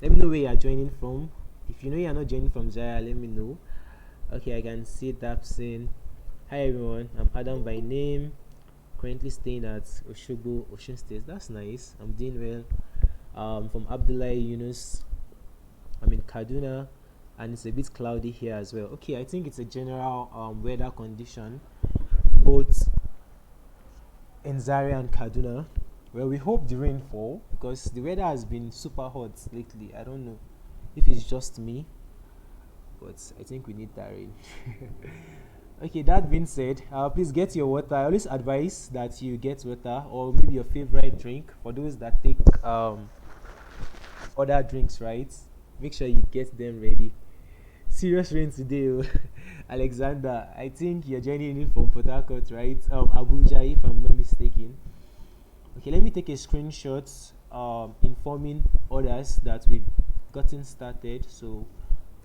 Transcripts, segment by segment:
Let me know where you are joining from. If you know you are not joining from Zaria, let me know. Okay, I can see Dapsin. Hi everyone, I'm Adam by name. Currently staying at Oshogbo, Ocean State. That's nice. I'm doing well. From Abdullahi Yunus. I'm in Kaduna, and it's a bit cloudy here as well. Okay, I think it's a general weather condition both in Zaria and Kaduna. Well, we hope the rain fall because the weather has been super hot lately. I don't know if it's just me, but I think we need that rain. Okay, that being said, please get your water. I always advise that you get water or maybe your favorite drink for those that take other drinks, right? Make sure you get them ready. Serious rain today, oh. Alexander. I think you're joining in from Port Harcourt, right? Abuja, if I'm not mistaken. Okay, let me take a screenshot informing others that we've gotten started. So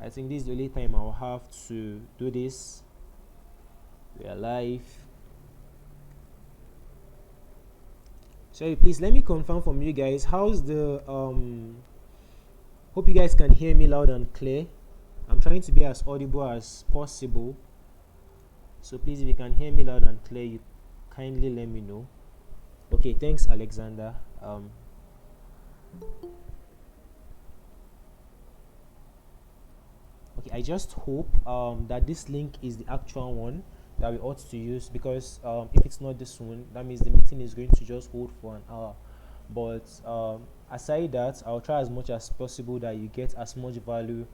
I think this is the only time I'll have to do this. We are live. So please let me confirm from you guys. How's the hope you guys can hear me loud and clear. I'm trying to be as audible as possible. So please, if you can hear me loud and clear, you kindly let me know. Okay, thanks Alexander. Okay, I just hope that this link is the actual one that we ought to use, because if it's not this one, that means the meeting is going to just hold for an hour. But aside that, I'll try as much as possible that you get as much value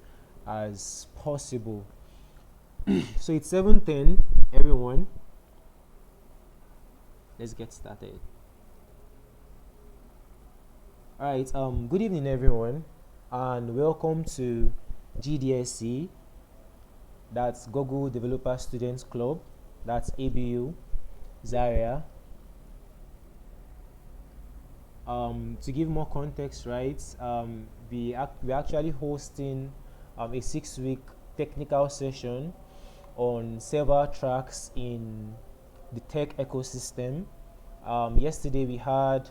as possible. So it's 7:10, everyone. Let's get started. All right. Good evening, everyone, and welcome to GDSC. That's Google Developer Students Club. That's ABU Zaria. To give more context, right? We're actually hosting a 6-week technical session on several tracks in the tech ecosystem. Yesterday we had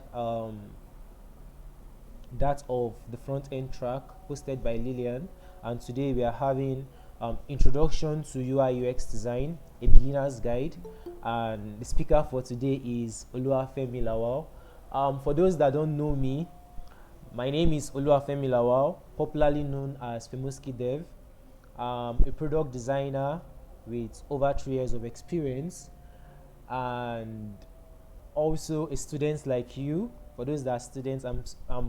that of the front end track hosted by Lillian, and today we are having introduction to UI UX design, a beginner's guide, and the speaker for today is Oluwafemi Lawal. For those that don't know me, my name is Oluwafemi Lawal, popularly known as Femuski Dev. A product designer with over 3 years of experience, and also a student like you. For those that are students, I'm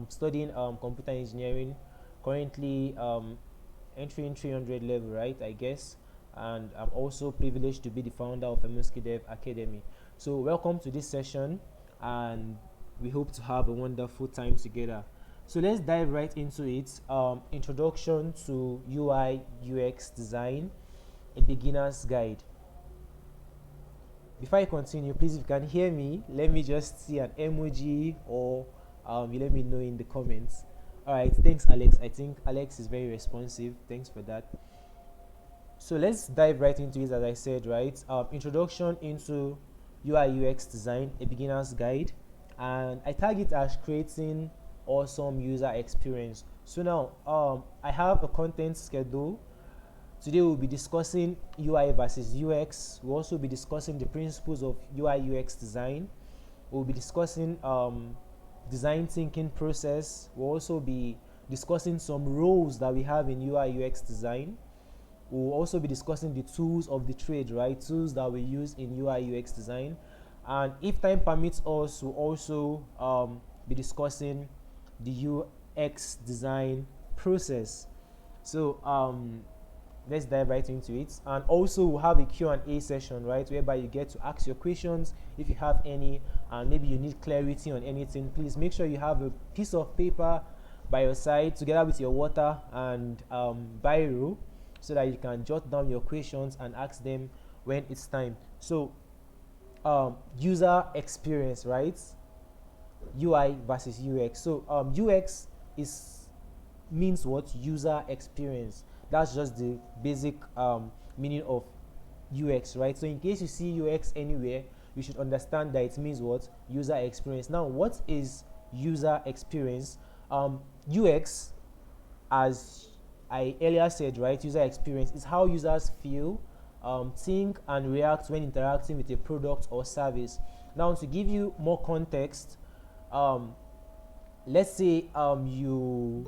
studying computer engineering, currently entering 300 level, right, I guess. And I'm also privileged to be the founder of Femuski Dev Academy. So welcome to this session, and we hope to have a wonderful time together. So let's dive right into it. Introduction to UI UX design, a beginner's guide. Before I continue, please, if you can hear me, let me just see an emoji, or you let me know in the comments. All right, thanks Alex. I think Alex is very responsive. Thanks for that. So let's dive right into it. As I said, right, introduction into UI UX design, a beginner's guide, and I tag it as creating awesome user experience. So now I have a content schedule. Today we'll be discussing UI versus UX. We'll also be discussing the principles of UI UX design. We'll be discussing design thinking process. We'll also be discussing some roles that we have in UI UX design. We'll also be discussing the tools of the trade, right? Tools that we use in UI UX design. And if time permits us, we'll also be discussing the UX design process. So let's dive right into it. And also we'll have a Q&A session, right, whereby you get to ask your questions if you have any, and maybe you need clarity on anything. Please make sure you have a piece of paper by your side together with your water and biro, so that you can jot down your questions and ask them when it's time. So user experience, right? UI versus UX. So UX means what? User experience. That's just the basic meaning of UX, right? So in case you see UX anywhere, you should understand that it means what? User experience. Now, what is user experience? UX as I earlier said, right, user experience is how users feel, think, and react when interacting with a product or service. Now, to give you more context, um, let's say you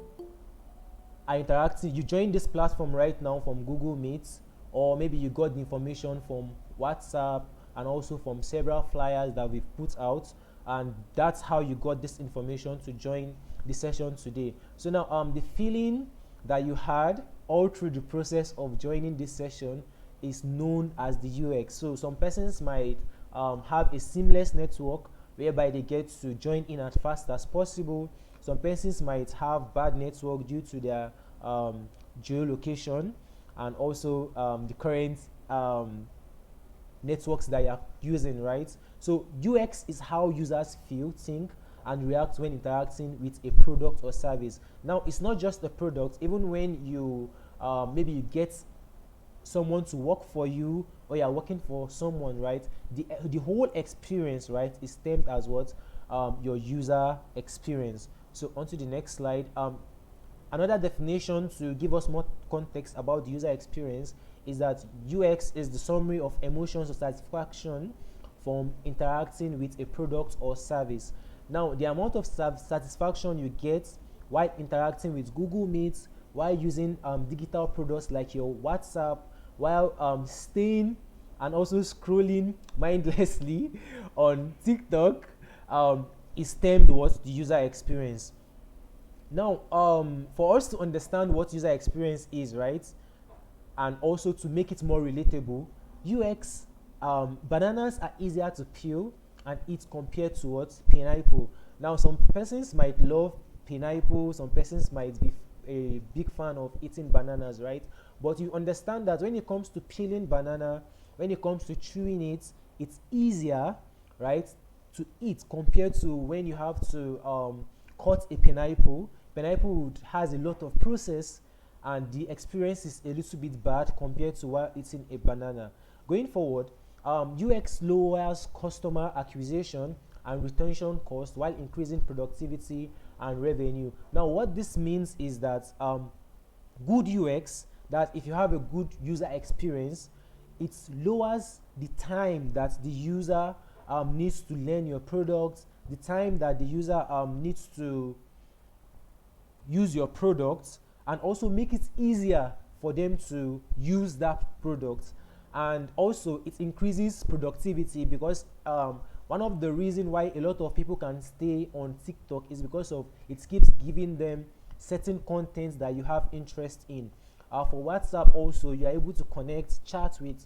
are interacting, you join this platform right now from Google Meets, or maybe you got the information from WhatsApp and also from several flyers that we've put out, and that's how you got this information to join the session today. So now the feeling that you had all through the process of joining this session is known as the UX. So some persons might have a seamless network whereby they get to join in as fast as possible. Some persons might have bad network due to their geolocation and also the current networks that you're using, right? So UX is how users feel, think, and react when interacting with a product or service. Now, it's not just a product. Even when you maybe you get someone to work for you, or you're working for someone, right, the whole experience, right, is termed as what, your user experience. So on to the next slide. Another definition to give us more context about the user experience is that UX is the summary of emotions or satisfaction from interacting with a product or service. Now, the amount of satisfaction you get while interacting with Google Meet, while using digital products like your WhatsApp, while staying and also scrolling mindlessly on TikTok, is termed what, the user experience. Now, for us to understand what user experience is, right, and also to make it more relatable, UX, bananas are easier to peel and eat compared to what, pineapple. Now, some persons might love pineapple, some persons might be a big fan of eating bananas, right? But you understand that when it comes to peeling banana, when it comes to chewing it, it's easier, right, to eat compared to when you have to cut a pineapple. Pineapple has a lot of process, and the experience is a little bit bad compared to while eating a banana. Going forward, UX lowers customer acquisition and retention cost while increasing productivity and revenue. Now, what this means is that good UX, that if you have a good user experience, it lowers the time that the user needs to learn your product, the time that the user needs to use your product, and also make it easier for them to use that product. And also it increases productivity, because one of the reasons why a lot of people can stay on TikTok is because of it keeps giving them certain content that you have interest in. For WhatsApp also, you are able to connect, chat with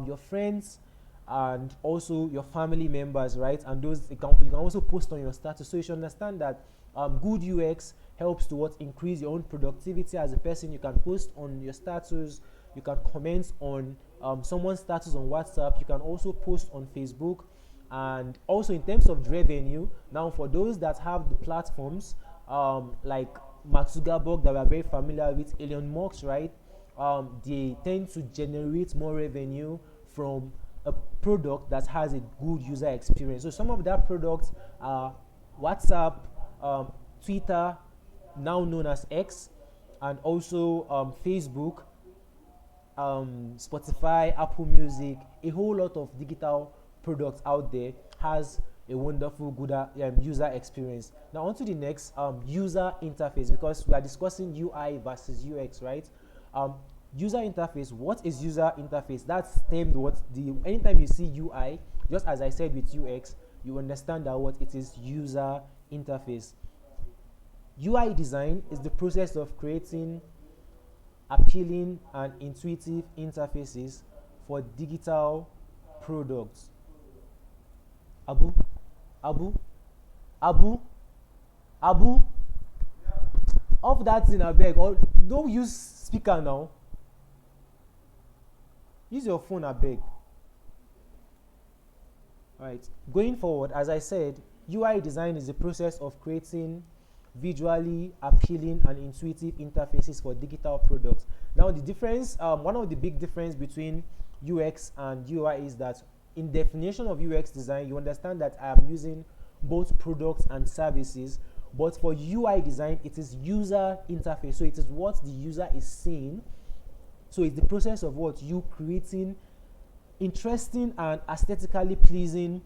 your friends and also your family members, right? And those you can also post on your status. So you should understand that good UX helps to what, increase your own productivity as a person. You can post on your status, you can comment on someone's status on WhatsApp, you can also post on Facebook. And also in terms of revenue, now for those that have the platforms like Mark Zuckerberg that we are very familiar with, Elon Musk, right, they tend to generate more revenue from a product that has a good user experience. So some of that products are WhatsApp, Twitter, now known as X, and also Facebook, Spotify, Apple Music. A whole lot of digital products out there has a wonderful good user experience. Now on to the next, user interface, because we are discussing UI versus UX, right? User interface. What is user interface? That's termed what, the anytime you see UI, just as I said with UX, you understand that what it is, user interface. UI design is the process of creating appealing and intuitive interfaces for digital products. Abu, Abu, Abu, Abu. Off that thing, I beg. Or don't use speaker now. Use your phone, I beg. Alright. Going forward, as I said, UI design is the process of creating visually appealing and intuitive interfaces for digital products. Now, the difference, one of the big difference between UX and UI is that in definition of UX design, you understand that I am using both products and services, But for UI design, it is user interface. So it is what the user is seeing. So it's the process of what you creating interesting and aesthetically pleasing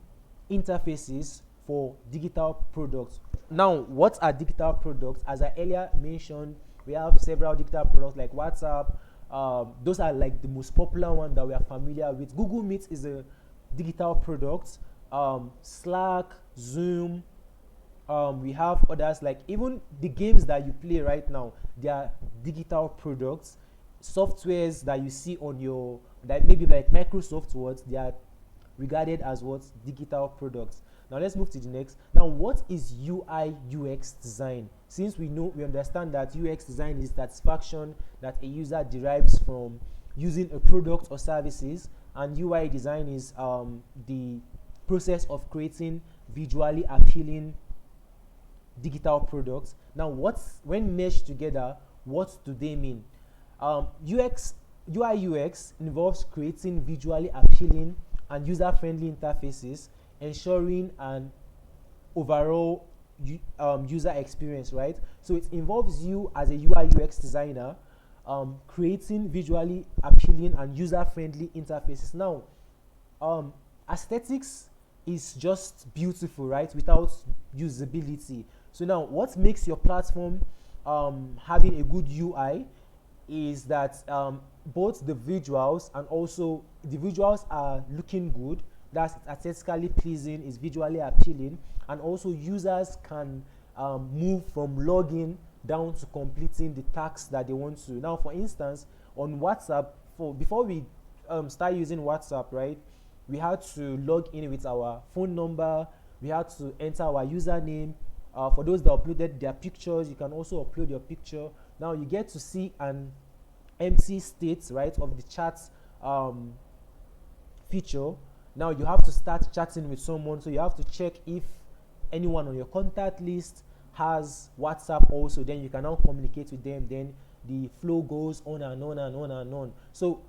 interfaces for digital products. Now, what are digital products? As I earlier mentioned, we have several digital products like WhatsApp. Those are like the most popular one that we are familiar with. Google Meet is a digital product. Slack, Zoom. We have others, like even the games that you play right now, they are digital products. Softwares that you see on your, that maybe like Microsoft Word, they are regarded as what, digital products. Now let's move to the next. Now, what is UI UX design? Since we understand that UX design is satisfaction that a user derives from using a product or services, and UI design is the process of creating visually appealing digital products. Now, when meshed together, what do they mean? UI UX involves creating visually appealing and user-friendly interfaces, ensuring an overall user experience, right? So it involves you as a UI UX designer creating visually appealing and user-friendly interfaces. Now, aesthetics is just beautiful, right, without usability. So now, what makes your platform having a good UI is that both the visuals and also the visuals are looking good, that's aesthetically pleasing, is visually appealing, and also users can move from login down to completing the tasks that they want to. Now, for instance, on WhatsApp, before we start using WhatsApp, right, we had to log in with our phone number, we had to enter our username. For those that uploaded their pictures, you can also upload your picture. Now you get to see an empty state, right, of the chat feature. Now you have to start chatting with someone, so you have to check if anyone on your contact list has WhatsApp also. Then you can now communicate with them. Then the flow goes on and on and on and on. So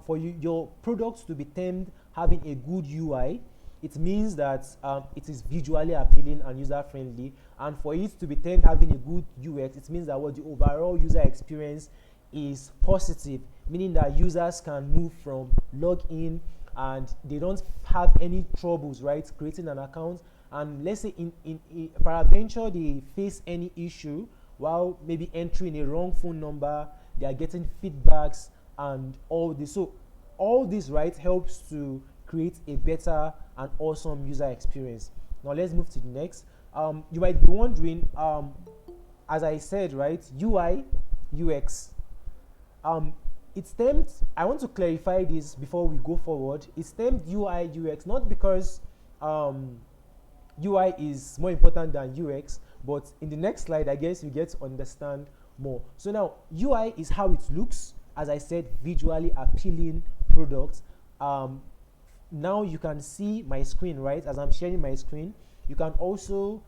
for your products to be termed having a good UI, it means that it is visually appealing and user friendly. And for it to be termed having a good UX, it means that what the overall user experience is positive, meaning that users can move from login and they don't have any troubles, right, creating an account. And let's say in peradventure they face any issue while maybe entering a wrong phone number, they are getting feedbacks and all this. So all this, right, helps to create a better and awesome user experience. Now let's move to the next. You might be wondering, as I said, right, UI UX, it's termed, I want to clarify this before we go forward. It's termed UI UX not because UI is more important than UX, but in the next slide, I guess you get to understand more. So now, UI is how it looks. As I said, visually appealing products. Now you can see my screen, right? As I'm sharing my screen, you can also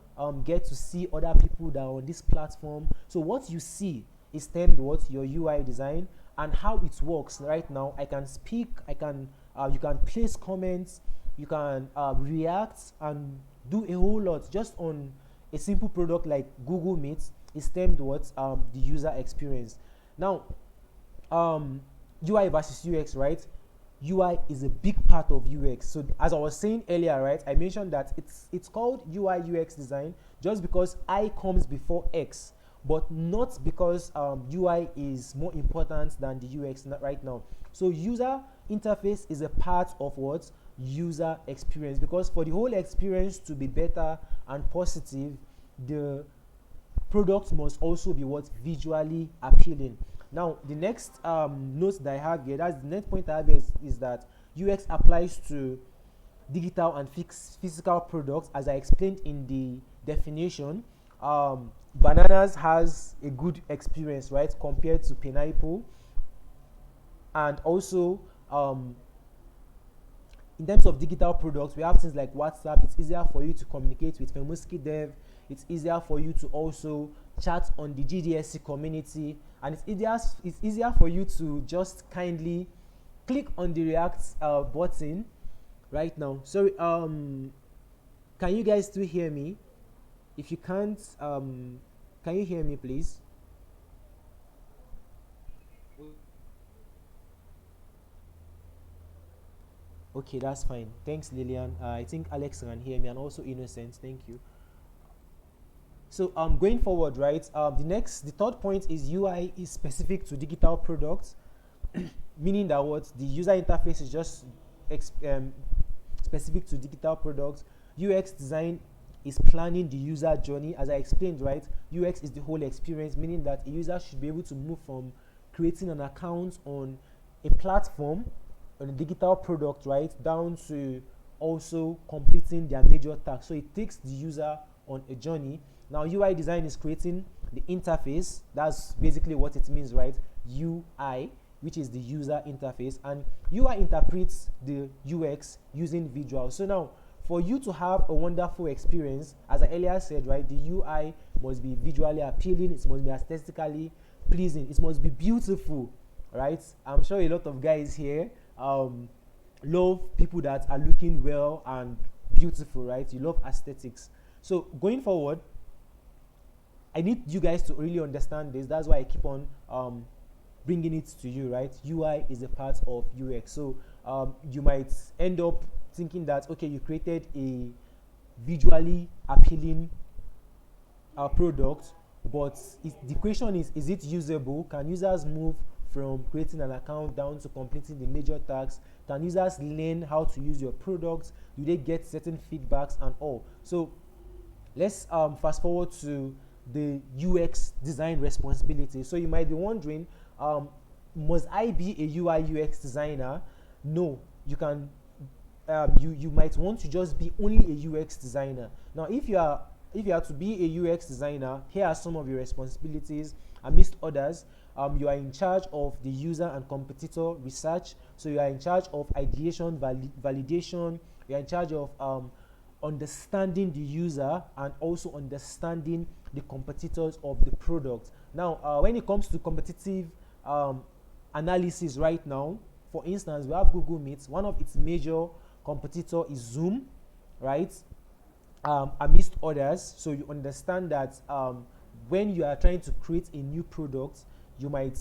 get to see other people that are on this platform. So what you see is termed what, your UI design, and how it works right now. I can speak, I can you can place comments, you can react and do a whole lot just on a simple product like Google Meet. Is termed what, the user experience. Now UI versus UX, right? UI is a big part of UX. So as I was saying earlier, right, I mentioned that it's called UI UX design just because I comes before X, but not because UI is more important than the UX right now. So user interface is a part of what, user experience, because for the whole experience to be better and positive, the product must also be what, visually appealing. Now the next note that I have here, that's the next point I have is that UX applies to digital and physical products, as I explained in the definition. Bananas has a good experience, right, compared to pineapple. And also in terms of digital products, we have things like WhatsApp. It's easier for you to communicate with Femuski Dev. It's easier for you to also chat on the GDSC community, and it's easier for you to just kindly click on the React button right now. Sorry, can you guys still hear me? If you can't, can you hear me, please? Okay, that's fine. Thanks, Lillian. I think Alex can hear me, and also Innocent. Thank you. So going forward, right? The third point is UI is specific to digital products, meaning that what the user interface is just specific to digital products. UX design is planning the user journey, as I explained, right? UX is the whole experience, meaning that a user should be able to move from creating an account on a platform, on a digital product, right, down to also completing their major tasks. So it takes the user on a journey. Now UI design is creating the interface. That's basically what it means, right? UI, which is the user interface, and UI interprets the UX using visuals. So now, for you to have a wonderful experience, as I earlier said, right, the UI must be visually appealing, it must be aesthetically pleasing, it must be beautiful, right? I'm sure a lot of guys here love people that are looking well and beautiful, right? You love aesthetics. So going forward, I need you guys to really understand this. That's why I keep on bringing it to you, right? UI is a part of UX. So you might end up thinking that, okay, you created a visually appealing product, but the question is it usable? Can users move from creating an account down to completing the major tasks? Can users learn how to use your products? Do they get certain feedbacks and all? So let's fast forward to the UX design responsibility. So you might be wondering, must I be a UI UX designer? No, you can. You might want to just be only a UX designer. Now, if you are to be a UX designer, here are some of your responsibilities. Amidst others, you are in charge of the user and competitor research. So you are in charge of ideation, validation. You are in charge of understanding the user and also understanding the competitors of the product. Now, when it comes to competitive analysis right now, for instance, we have Google Meet. One of its major competitor is Zoom, right? Amidst others. So you understand that when you are trying to create a new product, you might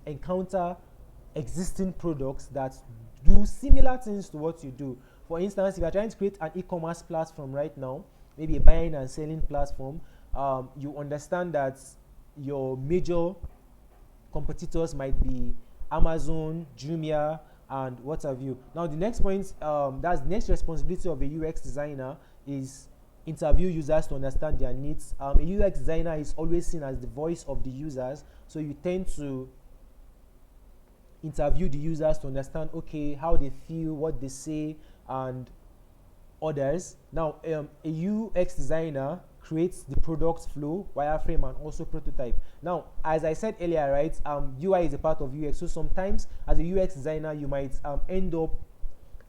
encounter existing products that do similar things to what you do. For instance, if you are trying to create an e-commerce platform right now, maybe a buying and selling platform, you understand that your major competitors might be Amazon, Jumia, and what have you. Now, the next point, that's the next responsibility of a UX designer, is interview users to understand their needs. A UX designer is always seen as the voice of the users, so you tend to interview the users to understand, okay, how they feel, what they say, and others. Now, a UX designer creates the product flow, wireframe, and also prototype. Now, as I said earlier, right, UI is a part of UX. So sometimes, as a UX designer, you might end up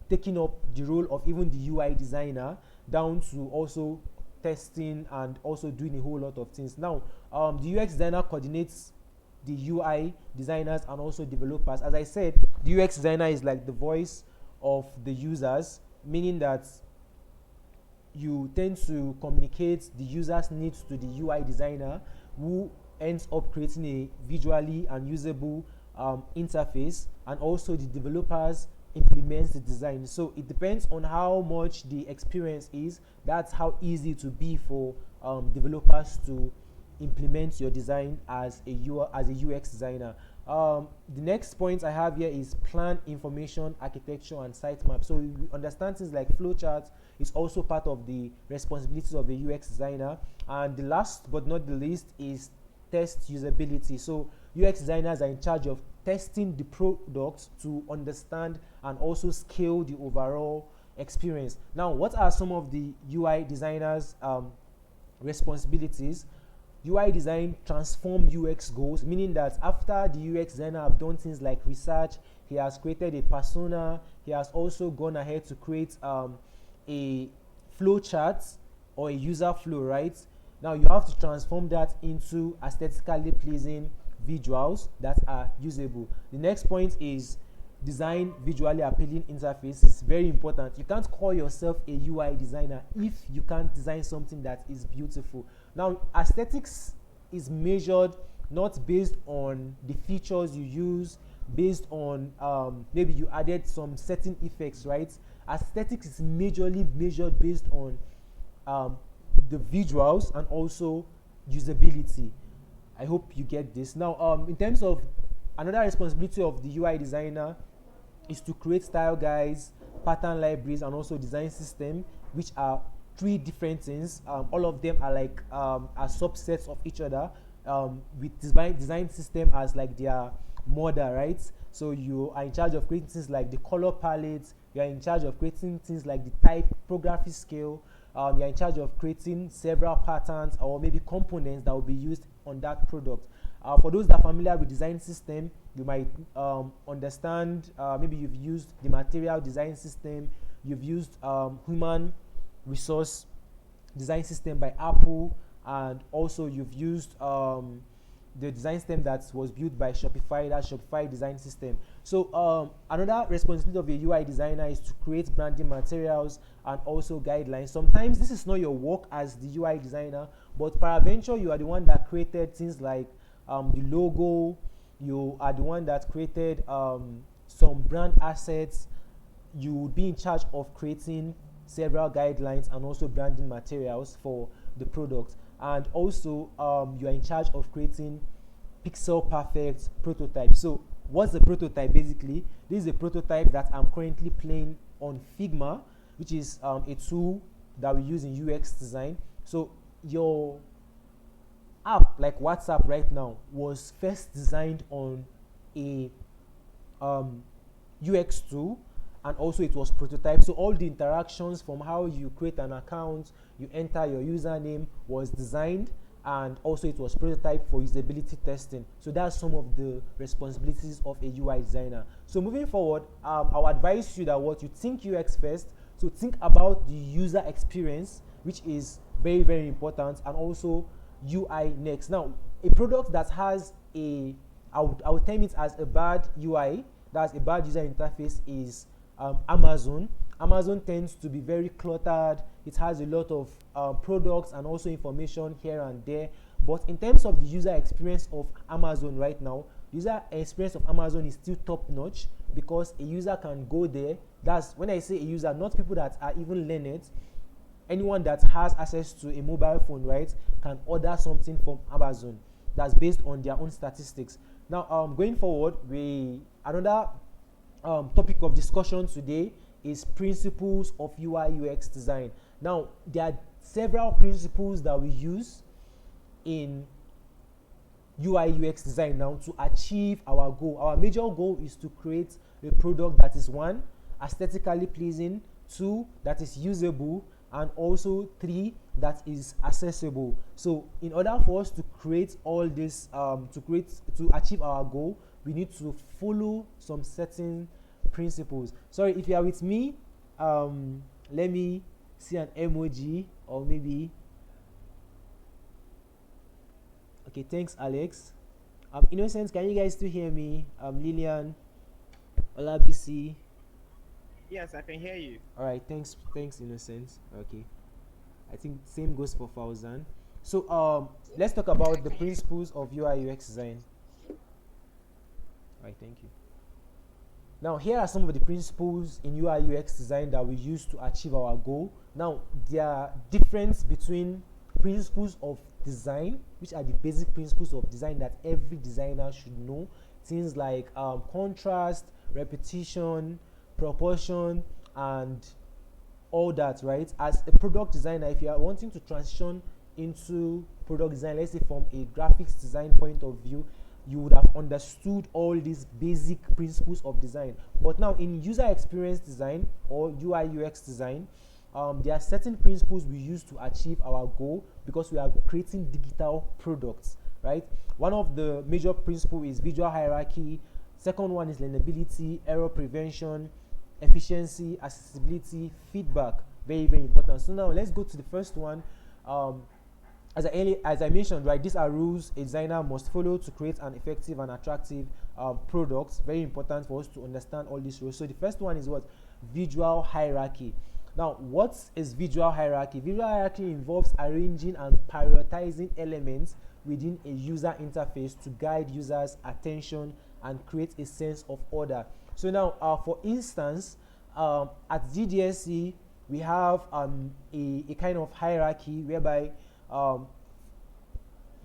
taking up the role of even the UI designer, down to also testing and also doing a whole lot of things. Now, the UX designer coordinates the UI designers and also developers. As I said, the UX designer is like the voice of the users, meaning that you tend to communicate the user's needs to the UI designer, who ends up creating a visually and usable interface, and also the developers implements the design. So it depends on how much the experience is. That's how easy it will be for developers to implement your design as a UX designer. The next point I have here is plan, information, architecture, and sitemap. So we understand things like flowcharts is also part of the responsibilities of a UX designer. And the last but not the least is test usability. So UX designers are in charge of testing the product to understand and also scale the overall experience. Now, what are some of the UI designers' responsibilities? UI design transform UX goals, meaning that after the UX designer have done things like research, he has created a persona, he has also gone ahead to create a flow chart or a user flow, right? Now you have to transform that into aesthetically pleasing visuals that are usable. The next point is design visually appealing interface is very important. You can't call yourself a UI designer if you can't design something that is beautiful. Now, aesthetics is measured not based on the features you use, based on maybe you added some certain effects, right? Aesthetics is majorly measured based on the visuals and also usability. I hope you get this. Now, in terms of another responsibility of the UI designer is to create style guides, pattern libraries, and also design system, which are three different things. All of them are like are subsets of each other. With design system as like their mother, right? So you are in charge of creating things like the color palette. You are in charge of creating things like the typography scale. You are in charge of creating several patterns or maybe components that will be used on that product. For those that are familiar with design system, you might understand, maybe you've used the material design system, you've used human resource design system by Apple, and also you've used the design system that was built by Shopify, that Shopify design system. So another responsibility of a UI designer is to create branding materials and also guidelines. Sometimes this is not your work as the UI designer, but peradventure you are the one that created things like the logo, you are the one that created some brand assets. You would be in charge of creating several guidelines and also branding materials for the product. And also you are in charge of creating pixel perfect prototype. So what's the prototype? Basically, this is a prototype that I'm currently playing on Figma, which is a tool that we use in UX design. So your app like WhatsApp right now was first designed on a UX tool, and also it was prototyped. So all the interactions from how you create an account, you enter your username, was designed, and also it was prototyped for usability testing. So that's some of the responsibilities of a UI designer. So moving forward, I'll advise you that what you think UX first, so think about the user experience, which is very, very important, and also UI next. Now, a product that has I would term it as a bad UI, that's a bad user interface, is Amazon. Amazon tends to be very cluttered. It has a lot of products and also information here and there. But in terms of the user experience of Amazon right now, user experience of Amazon is still top notch, because a user can go there. That's when I say a user, not people that are even learned. Anyone that has access to a mobile phone, right, can order something from Amazon. That's based on their own statistics. Now, going forward, another topic of discussion today is principles of UI UX design. Now, there are several principles that we use in UI UX design now to achieve our goal. Our major goal is to create a product that is, one, aesthetically pleasing, two, that is usable, and also three, that is accessible. So in order for us to create all this, to achieve our goal, we need to follow some certain principles. Sorry, if you are with me, let me see an emoji, or maybe, okay, thanks Alex. Innocent, can you guys still hear me? Lillian, Olabisi. Yes, I can hear you. All right, thanks Innocent. Okay, I think same goes for Fauzan. So let's talk about the principles of UI UX design. All right, thank you. Now, here are some of the principles in UI UX design that we use to achieve our goal. Now, there are difference between principles of design, which are the basic principles of design that every designer should know. Things like contrast, repetition, proportion, and all that, right? As a product designer, if you are wanting to transition into product design, let's say from a graphics design point of view, you would have understood all these basic principles of design. But now in user experience design or UI UX design, there are certain principles we use to achieve our goal, because we are creating digital products, right? One of the major principles is visual hierarchy. Second one is learnability, error prevention, efficiency, accessibility, feedback. Very, very important. So now let's go to the first one. as I mentioned, right, these are rules a designer must follow to create an effective and attractive product. Very important for us to understand all these rules. So the first one is what? Visual hierarchy. Now, what is visual hierarchy? Visual hierarchy involves arranging and prioritizing elements within a user interface to guide users' attention and create a sense of order. So now, for instance, at GDSC, we have a kind of hierarchy whereby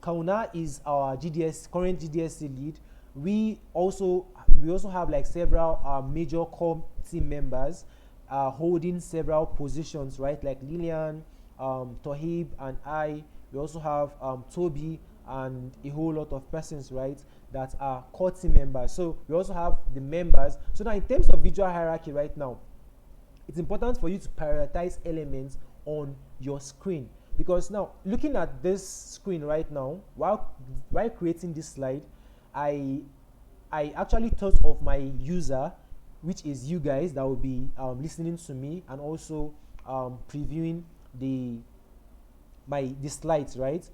Kauna is our current GDSC lead. We also have like several major core team members holding several positions, right? Like Lillian, Tohib, and I. We also have Toby and a whole lot of persons, right, that are core team members. So we also have the members. So now, in terms of visual hierarchy, right now, it's important for you to prioritize elements on your screen, because now, looking at this screen right now, while creating this slide, I actually thought of my user, which is you guys that will be listening to me and also previewing the slides, right?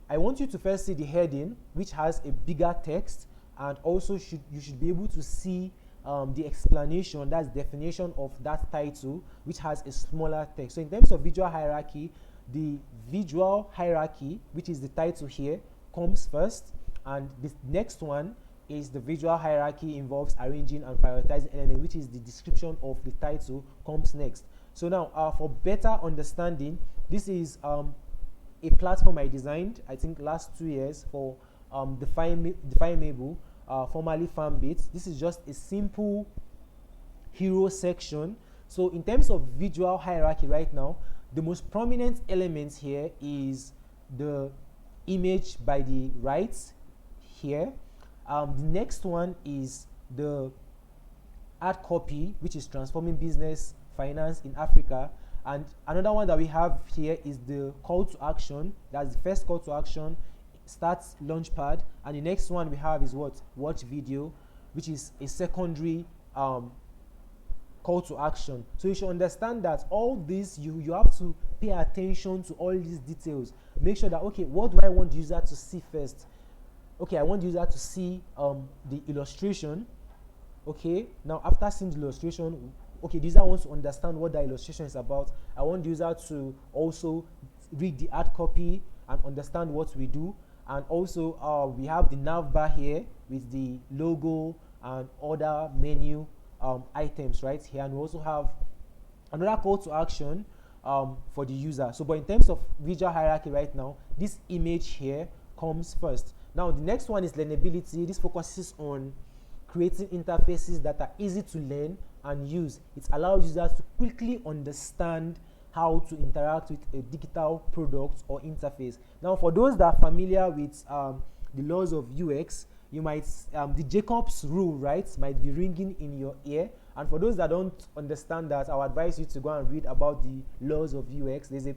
I want you to first see the heading, which has a bigger text, and also you should be able to see the explanation, that's definition of that title, which has a smaller text. So in terms of visual hierarchy, the visual hierarchy, which is the title here, comes first, and the next one is the visual hierarchy involves arranging and prioritizing elements, which is the description of the title, comes next. So now, for better understanding, this is a platform I designed, I think last 2 years, for Defineable, formerly FarmBits. This is just a simple hero section. So in terms of visual hierarchy right now, the most prominent element here is the image by the right here. The next one is the ad copy, which is transforming business finance in Africa. And another one that we have here is the call to action. That's the first call to action, starts launchpad. And the next one we have is what? Watch video, which is a secondary call to action. So you should understand that all this, you have to pay attention to all these details. Make sure that, okay, what do I want the user to see first? Okay, I want the user to see the illustration. Okay, now after seeing the illustration, okay, the user wants to understand what the illustration is about. I want the user to also read the ad copy and understand what we do. And also we have the nav bar here with the logo and other menu items right here, and we also have another call to action for the user. So but in terms of visual hierarchy right now, this image here comes first. Now the next one is learnability. This focuses on creating interfaces that are easy to learn and use. It allows users to quickly understand how to interact with a digital product or interface. Now for those that are familiar with the laws of UX, you might the Jacobs rule, right, might be ringing in your ear. And for those that don't understand that, I would advise you to go and read about the laws of UX. There's a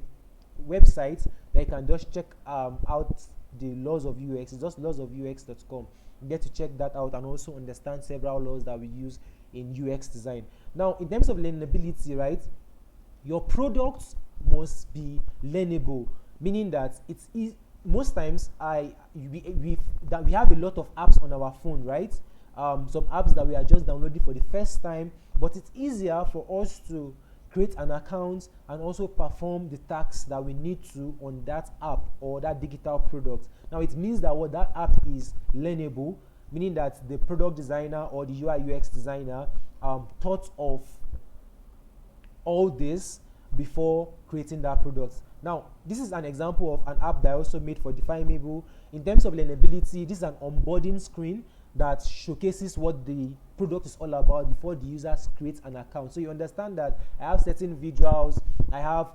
website that you can just check out the laws of UX. It's just lawsofux.com. You get to check that out and also understand several laws that we use in UX design. Now in terms of learnability, right, your products must be learnable, meaning that it's easy. Most times we have a lot of apps on our phone, right? Some apps that we are just downloading for the first time, but it's easier for us to create an account and also perform the tasks that we need to on that app or that digital product. Now it means that what that app is learnable, meaning that the product designer or the UI UX designer thought of all this before creating that product. Now, this is an example of an app that I also made for Defineable. In terms of learnability, this is an onboarding screen that showcases what the product is all about before the users create an account. So you understand that I have certain visuals, I have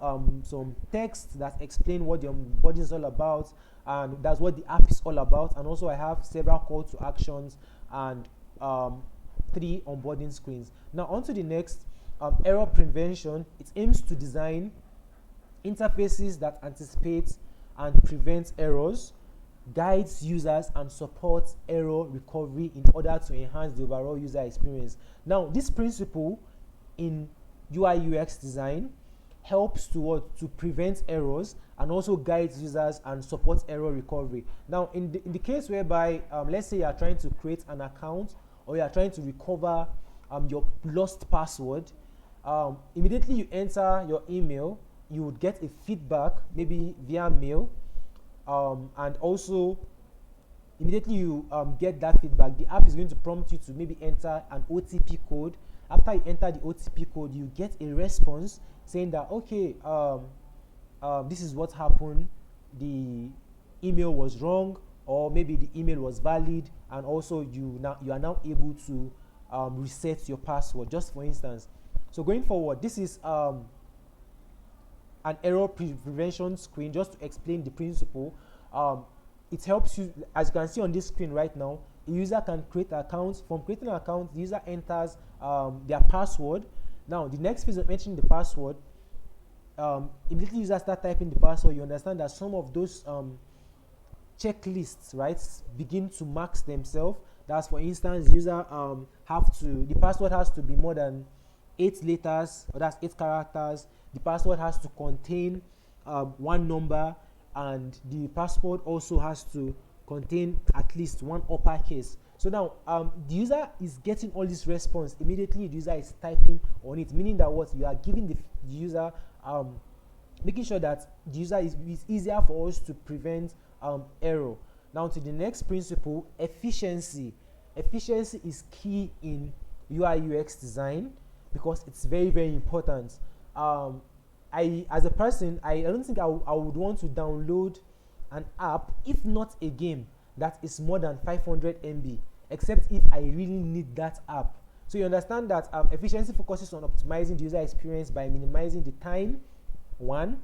some text that explain what the onboarding is all about, and that's what the app is all about. And also I have several call to actions and 3 onboarding screens. Now on to the next, error prevention. It aims to design interfaces that anticipate and prevent errors, guides users, and supports error recovery in order to enhance the overall user experience. Now, this principle in UI UX design helps to what, to prevent errors and also guides users and supports error recovery. Now in the case whereby let's say you are trying to create an account or you are trying to recover your lost password, immediately you enter your email, you would get a feedback maybe via mail, and also immediately you get that feedback, the app is going to prompt you to maybe enter an OTP code. After you enter the OTP code, you get a response saying that okay, this is what happened, the email was wrong, or maybe the email was valid, and also you are now able to reset your password, just for instance. So going forward, this is an error prevention screen, just to explain the principle. It helps you, as you can see on this screen right now, a user can create accounts. From creating an account, the user enters their password. Now the next phase of entering the password, immediately users start typing the password, you understand that some of those checklists, right, begin to mark themselves. That's, for instance, user the password has to be more than 8 letters, or that's 8 characters. The password has to contain one number, and the password also has to contain at least one uppercase. So now the user is getting all this response immediately. The user is typing on it, meaning that what you are giving the user, making sure that the user is easier for us to prevent error. Now to the next principle, efficiency. Efficiency is key in UI UX design because it's very, very important. As a person, I don't think I would want to download an app, if not a game, that is more than 500 MB, except if I really need that app. So you understand that efficiency focuses on optimizing the user experience by minimizing the time. One,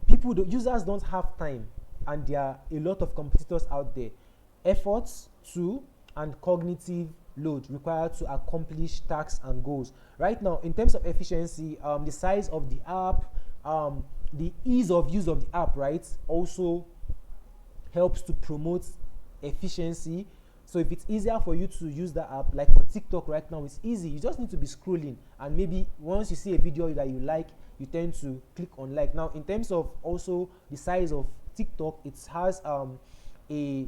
users don't have time, and there are a lot of competitors out there. Efforts, two, and cognitive load required to accomplish tasks and goals. Right now, in terms of efficiency, the size of the app, the ease of use of the app, right, also helps to promote efficiency. So if it's easier for you to use the app, like for TikTok right now, it's easy. You just need to be scrolling, and maybe once you see a video that you like, you tend to click on like. Now, in terms of also the size of TikTok, it has a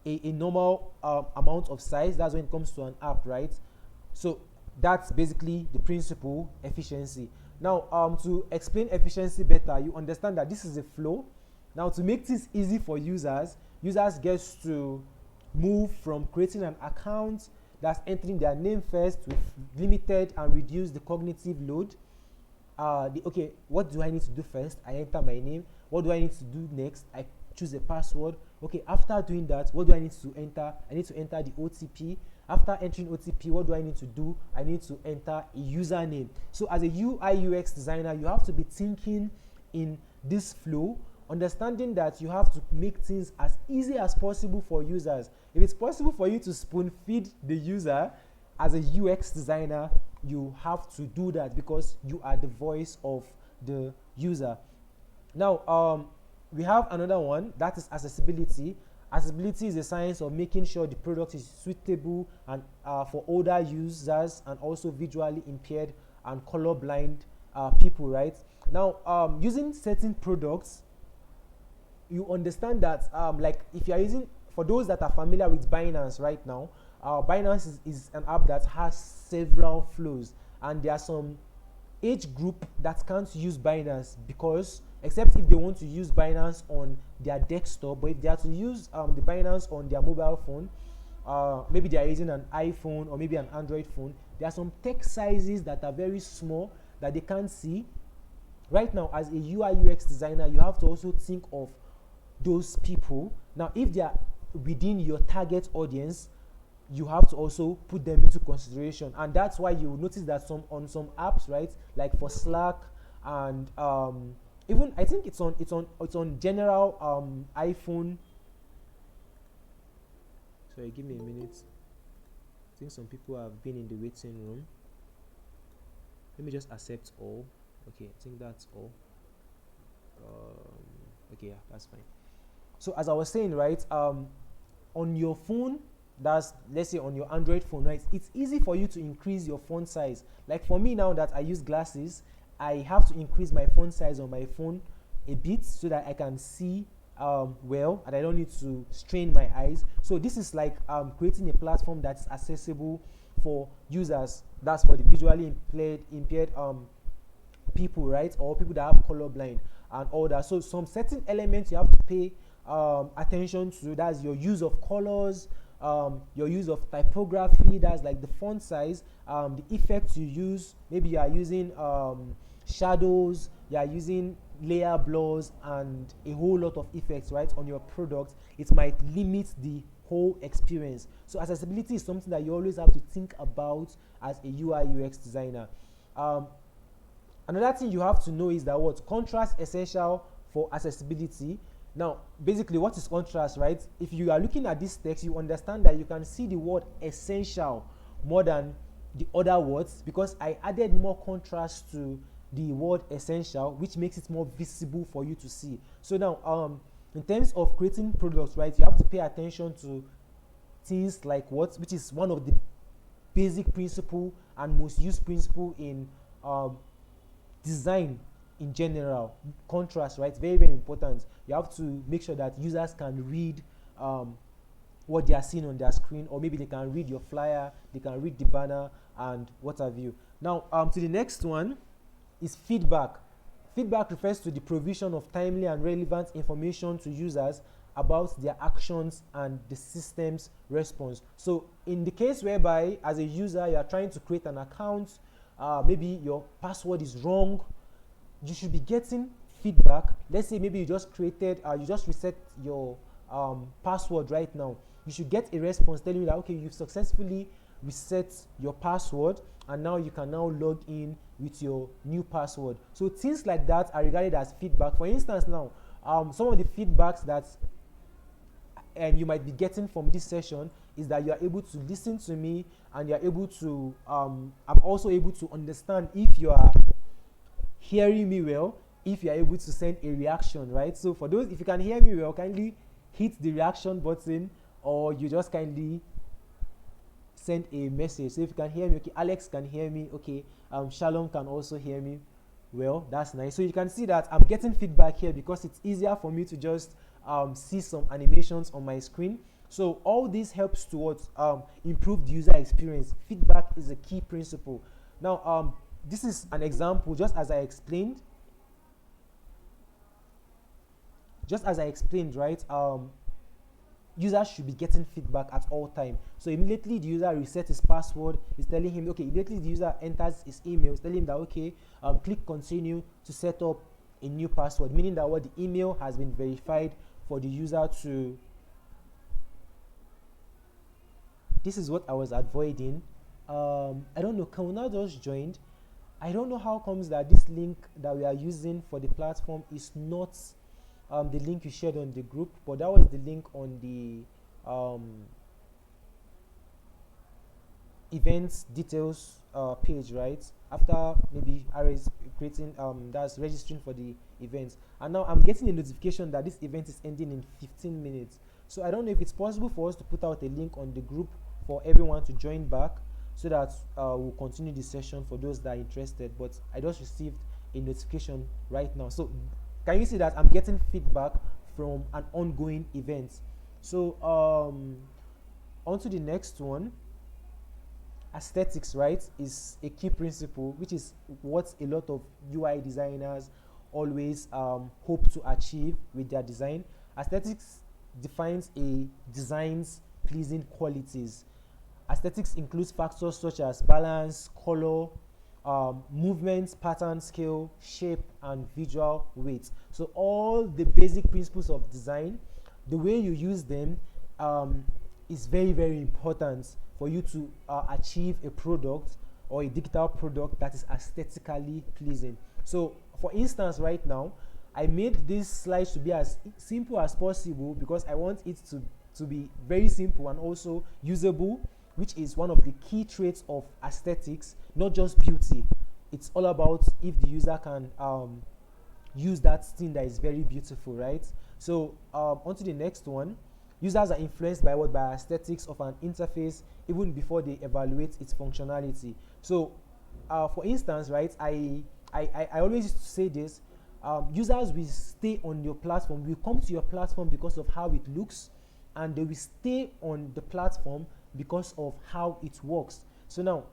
normal amount of size. That's when it comes to an app, right? So that's basically the principle, efficiency. Now to explain efficiency better, you understand that this is a flow. Now to make this easy for users get to move from creating an account, that's entering their name first with limited and reduce the cognitive load. Okay, what do I need to do first? I enter my name. What do I need to do next? I choose a password. Okay, after doing that, what do I need to enter? I need to enter the OTP. After entering OTP, what do I need to do? I need to enter a username. So as a UI UX designer, you have to be thinking in this flow, understanding that you have to make things as easy as possible for users. If it's possible for you to spoon feed the user, as a UX designer, you have to do that because you are the voice of the user. Now, we have another one, that is accessibility. Accessibility is a science of making sure the product is suitable and for older users and also visually impaired and colorblind people, right? Now, using certain products, you understand that like if you are using, for those that are familiar with Binance right now, Binance is an app that has several flows, and there are some age group that can't use Binance because, except if they want to use Binance on their desktop, but if they are to use the Binance on their mobile phone, maybe they are using an iPhone or maybe an Android phone, there are some text sizes that are very small that they can't see. Right now, as a UI UX designer, you have to also think of those people. Now, if they are within your target audience, you have to also put them into consideration, and that's why you will notice that on some apps, right, like for Slack and even I think it's on general iPhone. Sorry, give me a minute. I think some people have been in the waiting room. Let me just accept all. Okay, I think that's all. Okay, yeah, that's fine. So as I was saying, right, on your phone, that's, let's say on your Android phone, right, it's easy for you to increase your font size. Like for me now that I use glasses, I have to increase my font size on my phone a bit so that I can see well, and I don't need to strain my eyes. So this is like creating a platform that's accessible for users. That's for the visually impaired people, right, or people that have colorblind and all that. So some certain elements you have to pay attention to. That's your use of colors, your use of typography, that's like the font size, the effects you use. Maybe you are using shadows, you are using layer blurs and a whole lot of effects, right, on your product. It might limit the whole experience. So accessibility is something that you always have to think about as a UI UX designer. Another thing you have to know is that what contrast essential for accessibility. Now, basically, what is contrast, right? If you are looking at this text, you understand that you can see the word essential more than the other words, because I added more contrast to the word essential, which makes it more visible for you to see. So now, in terms of creating products, right, you have to pay attention to things like what, which is one of the basic principle and most used principle in design in general. Contrast, right, very very important. You have to make sure that users can read what they are seeing on their screen, or maybe they can read your flyer, they can read the banner and what have you. Now to the next one is feedback. Feedback refers to the provision of timely and relevant information to users about their actions and the system's response. So in the case whereby as a user you are trying to create an account, maybe your password is wrong, you should be getting feedback. Let's say maybe you just created, you just reset your password right now. You should get a response telling you that, okay, you've successfully reset your password and now you can now log in with your new password. So things like that are regarded as feedback. For instance, now some of the feedbacks that you might be getting from this session is that you are able to listen to me, and you are able to I'm also able to understand if you are hearing me well, if you are able to send a reaction, right? So for those, if you can hear me well, kindly hit the reaction button, or you just kindly send a message. So if you can hear me, okay, Alex can hear me, okay, Shalom can also hear me well, that's nice. So you can see that I'm getting feedback here because it's easier for me to just see some animations on my screen. So all this helps towards improve the user experience. Feedback is a key principle. Now this is an example. Just as I explained, right, users should be getting feedback at all time. So immediately the user resets his password, is telling him, okay, immediately the user enters his email, is telling him that, okay, click continue to set up a new password, meaning that what the email has been verified for the user to. This is what I was avoiding. I don't know, can we now just joined? I don't know how comes that this link that we are using for the platform is not the link you shared on the group, but that was the link on the events details page, right? After maybe RS creating that's registering for the events, and now I'm getting a notification that this event is ending in 15 minutes. So I don't know if it's possible for us to put out a link on the group for everyone to join back, so that we'll continue the session for those that are interested. But I just received a notification right now. So can you see that I'm getting feedback from an ongoing event? So on to the next one. Aesthetics, right, is a key principle, which is what a lot of UI designers always hope to achieve with their design. Aesthetics defines a design's pleasing qualities. Aesthetics includes factors such as balance, color, movement, pattern, scale, shape, and visual weight. So all the basic principles of design, the way you use them is very, very important for you to achieve a product or a digital product that is aesthetically pleasing. So for instance, right now, I made these slides to be as simple as possible because I want it to be very simple and also usable, which is one of the key traits of aesthetics, not just beauty. It's all about if the user can use that thing that is very beautiful, right? So on to the next one. Users are influenced by what? By aesthetics of an interface even before they evaluate its functionality. So for instance, right, I I always used to say this. Users will stay on your platform, will come to your platform because of how it looks, and they will stay on the platform because of how it works. So now,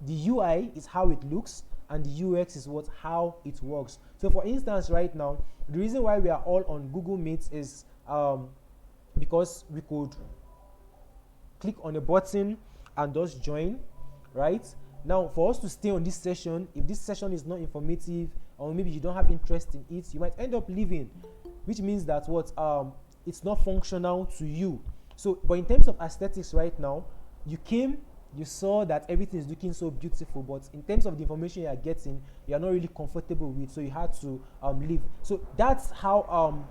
the UI is how it looks, and the UX is what how it works. So for instance, right now, the reason why we are all on Google Meet is because we could click on a button and just join, right? Now, for us to stay on this session, if this session is not informative, or maybe you don't have interest in it, you might end up leaving, which means that what it's not functional to you. So, but in terms of aesthetics right now, you came, you saw that everything is looking so beautiful, but in terms of the information you are getting, you are not really comfortable with, so you had to leave. So that's how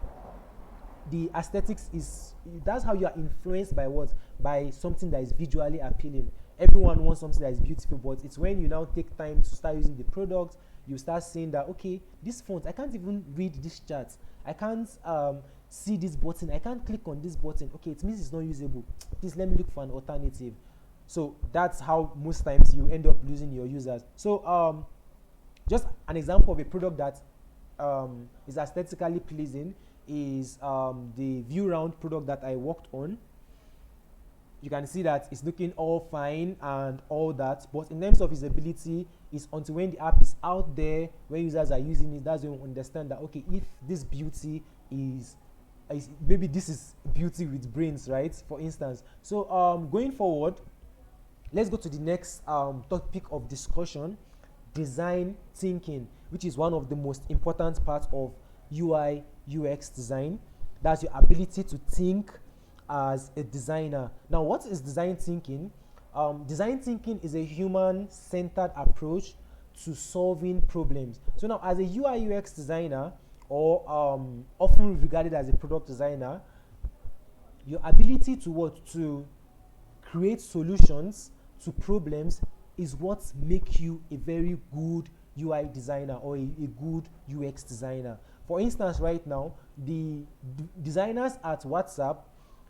the aesthetics is, that's how you are influenced by what, by something that is visually appealing. Everyone wants something that is beautiful, but it's when you now take time to start using the product, you start saying that, okay, this font, I can't even read this chart, I can't see this button, I can't click on this button, okay, it means it's not usable, please let me look for an alternative. So that's how most times you end up losing your users. So just an example of a product that is aesthetically pleasing is the view round product that I worked on. You can see that it's looking all fine and all that, but in terms of usability, it's until when the app is out there, when users are using it, that's when we understand that, okay, if this beauty is maybe this is beauty with brains, right? For instance. So going forward, let's go to the next topic of discussion: design thinking, which is one of the most important parts of UI UX design. That's your ability to think as a designer. Now, what is design thinking? Design thinking is a human-centered approach to solving problems. So now, as a UI UX designer, or often regarded as a product designer, your ability to what, to create solutions to problems is what make you a very good UI designer, or a good UX designer. For instance, right now, the designers at WhatsApp,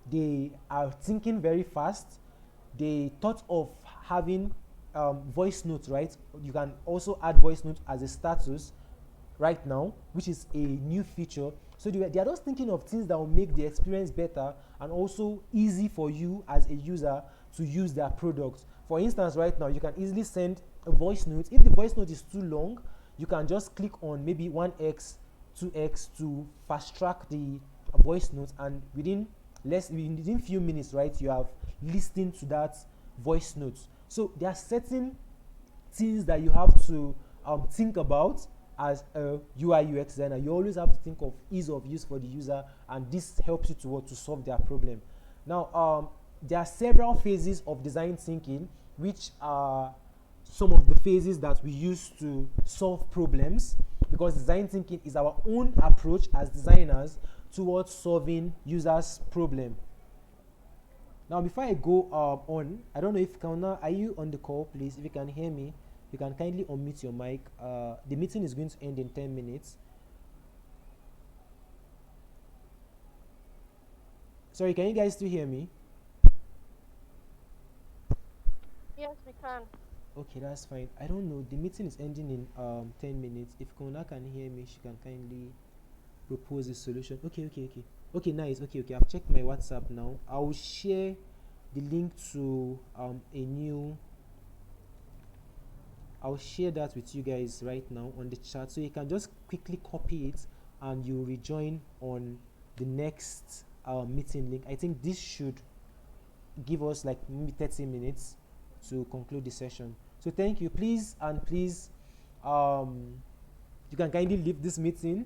they are thinking very fast. They thought of having voice notes, right? You can also add voice notes as a status right now, which is a new feature. So they are just thinking of things that will make the experience better and also easy for you as a user to use their products. For instance, right now, you can easily send a voice note. If the voice note is too long, you can just click on maybe 1x, 2x to fast track the voice note, and within few minutes, right, you have listened to that voice note. So there are certain things that you have to think about as a UI UX designer. You always have to think of ease of use for the user, and this helps you to solve their problem. Now, there are several phases of design thinking, which are some of the phases that we use to solve problems, because design thinking is our own approach as designers towards solving users' problem. Now, before I go on, I don't know if Kauna, are you on the call, please? If you can hear me, you can kindly unmute your mic. The meeting is going to end in 10 minutes. Sorry, can you guys still hear me? Yes, we can. Okay, that's fine. I don't know. The meeting is ending in 10 minutes. If Kauna can hear me, she can kindly propose a solution. Okay. Okay, nice. Okay. I've checked my WhatsApp now. I will share the link to I'll share that with you guys right now on the chat, so you can just quickly copy it and you rejoin on the next meeting link. I think this should give us like maybe 30 minutes to conclude the session. So thank you. Please you can kindly leave this meeting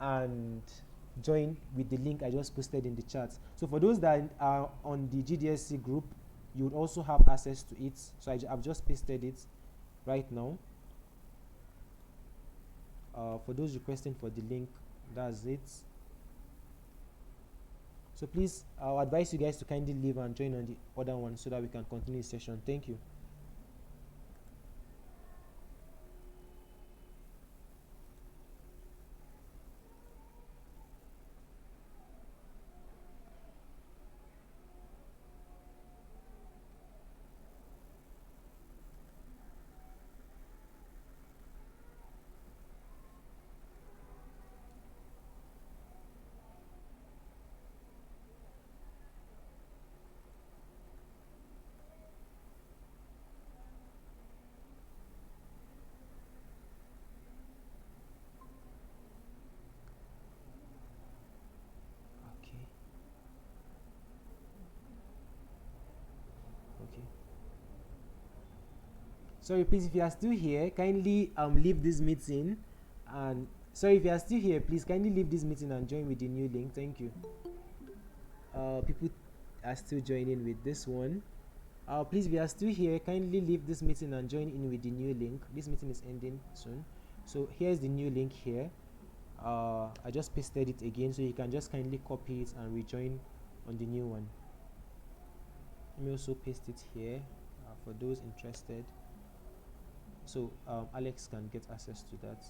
and join with the link I just posted in the chat. So for those that are on the GDSC group, you would also have access to it. So I've just pasted it right now. For those requesting for the link, that's it. So please, I'll advise you guys to kindly leave and join on the other one so that we can continue the session. Thank you. Sorry, please, if you are still here, kindly leave this meeting. And sorry, if you are still here, please kindly leave this meeting and join with the new link. Thank you. People are still joining with this one. Please, if you are still here, kindly leave this meeting and join in with the new link. This meeting is ending soon. So here's the new link here. I just pasted it again, so you can just kindly copy it and rejoin on the new one. Let me also paste it here for those interested, so Alex can get access to that.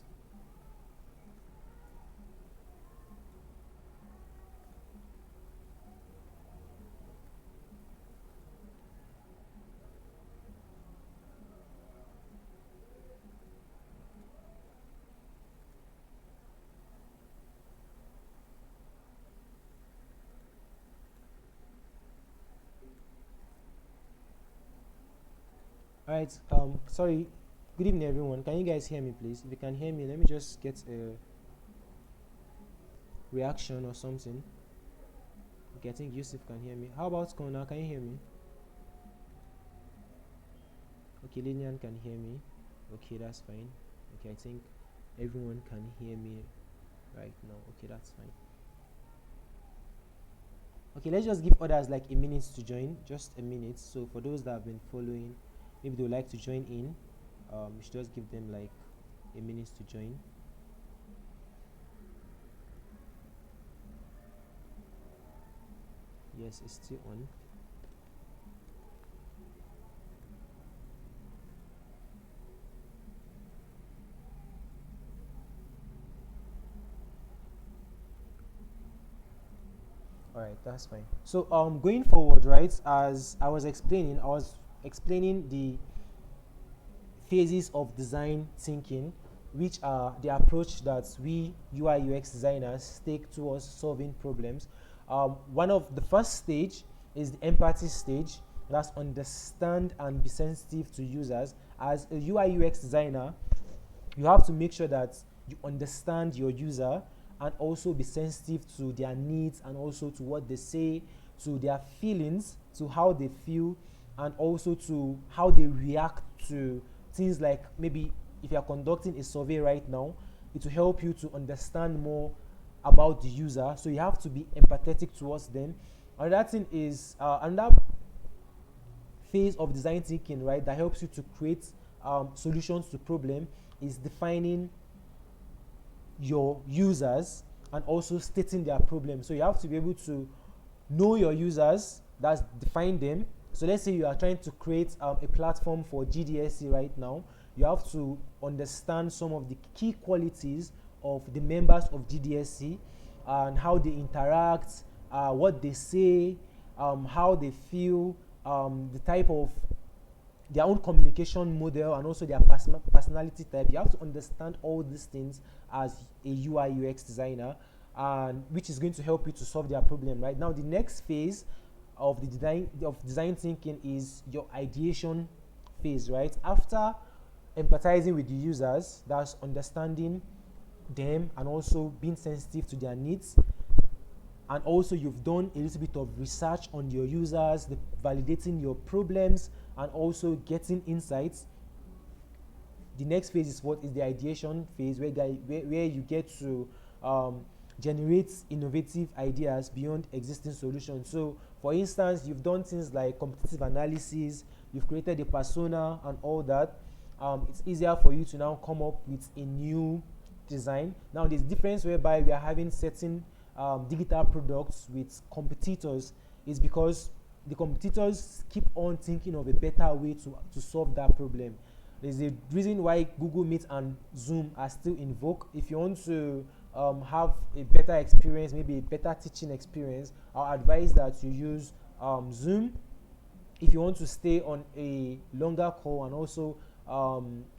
All right. Sorry. Good evening, everyone. Can you guys hear me, please? If you can hear me, let me just get a reaction or something. Okay, I think Yusuf can hear me. How about Kona? Can you hear me? Okay, Lilian can hear me. Okay, that's fine. Okay, I think everyone can hear me right now. Okay, that's fine. Okay, let's just give others like a minute to join. Just a minute. So for those that have been following, maybe they would like to join in. You should just give them like a minute to join. Yes, it's still on. All right, that's fine. So going forward, right, as I was explaining the phases of design thinking, which are the approach that we UI UX designers take towards solving problems. One of the first stage is the empathy stage. That's understand and be sensitive to users. As a UI UX designer, you have to make sure that you understand your user and also be sensitive to their needs and also to what they say, to their feelings, to how they feel, and also to how they react to things like maybe if you are conducting a survey right now, it will help you to understand more about the user. So you have to be empathetic towards them. Another thing is another phase of design thinking, right, that helps you to create solutions to problem is defining your users and also stating their problem. So you have to be able to know your users, that's define them. So let's say you are trying to create a platform for GDSC right now. You have to understand some of the key qualities of the members of GDSC and how they interact, what they say, how they feel, the type of their own communication model, and also their personality type. You have to understand all these things as a UI UX designer, and which is going to help you to solve their problem. Right now, the next phase of the design thinking is your ideation phase. Right after empathizing with the users, that's understanding them and also being sensitive to their needs, and also you've done a little bit of research on your users, validating your problems and also getting insights. The next phase is what is the ideation phase, where you get to generate innovative ideas beyond existing solutions. So for instance, you've done things like competitive analysis, you've created a persona and all that. It's easier for you to now come up with a new design. Now there's difference whereby we are having certain digital products with competitors is because the competitors keep on thinking of a better way to solve that problem. There's a reason why Google Meet and Zoom are still in vogue. If you want to have a better experience, maybe a better teaching experience, I'll advise that you use Zoom. If you want to stay on a longer call and also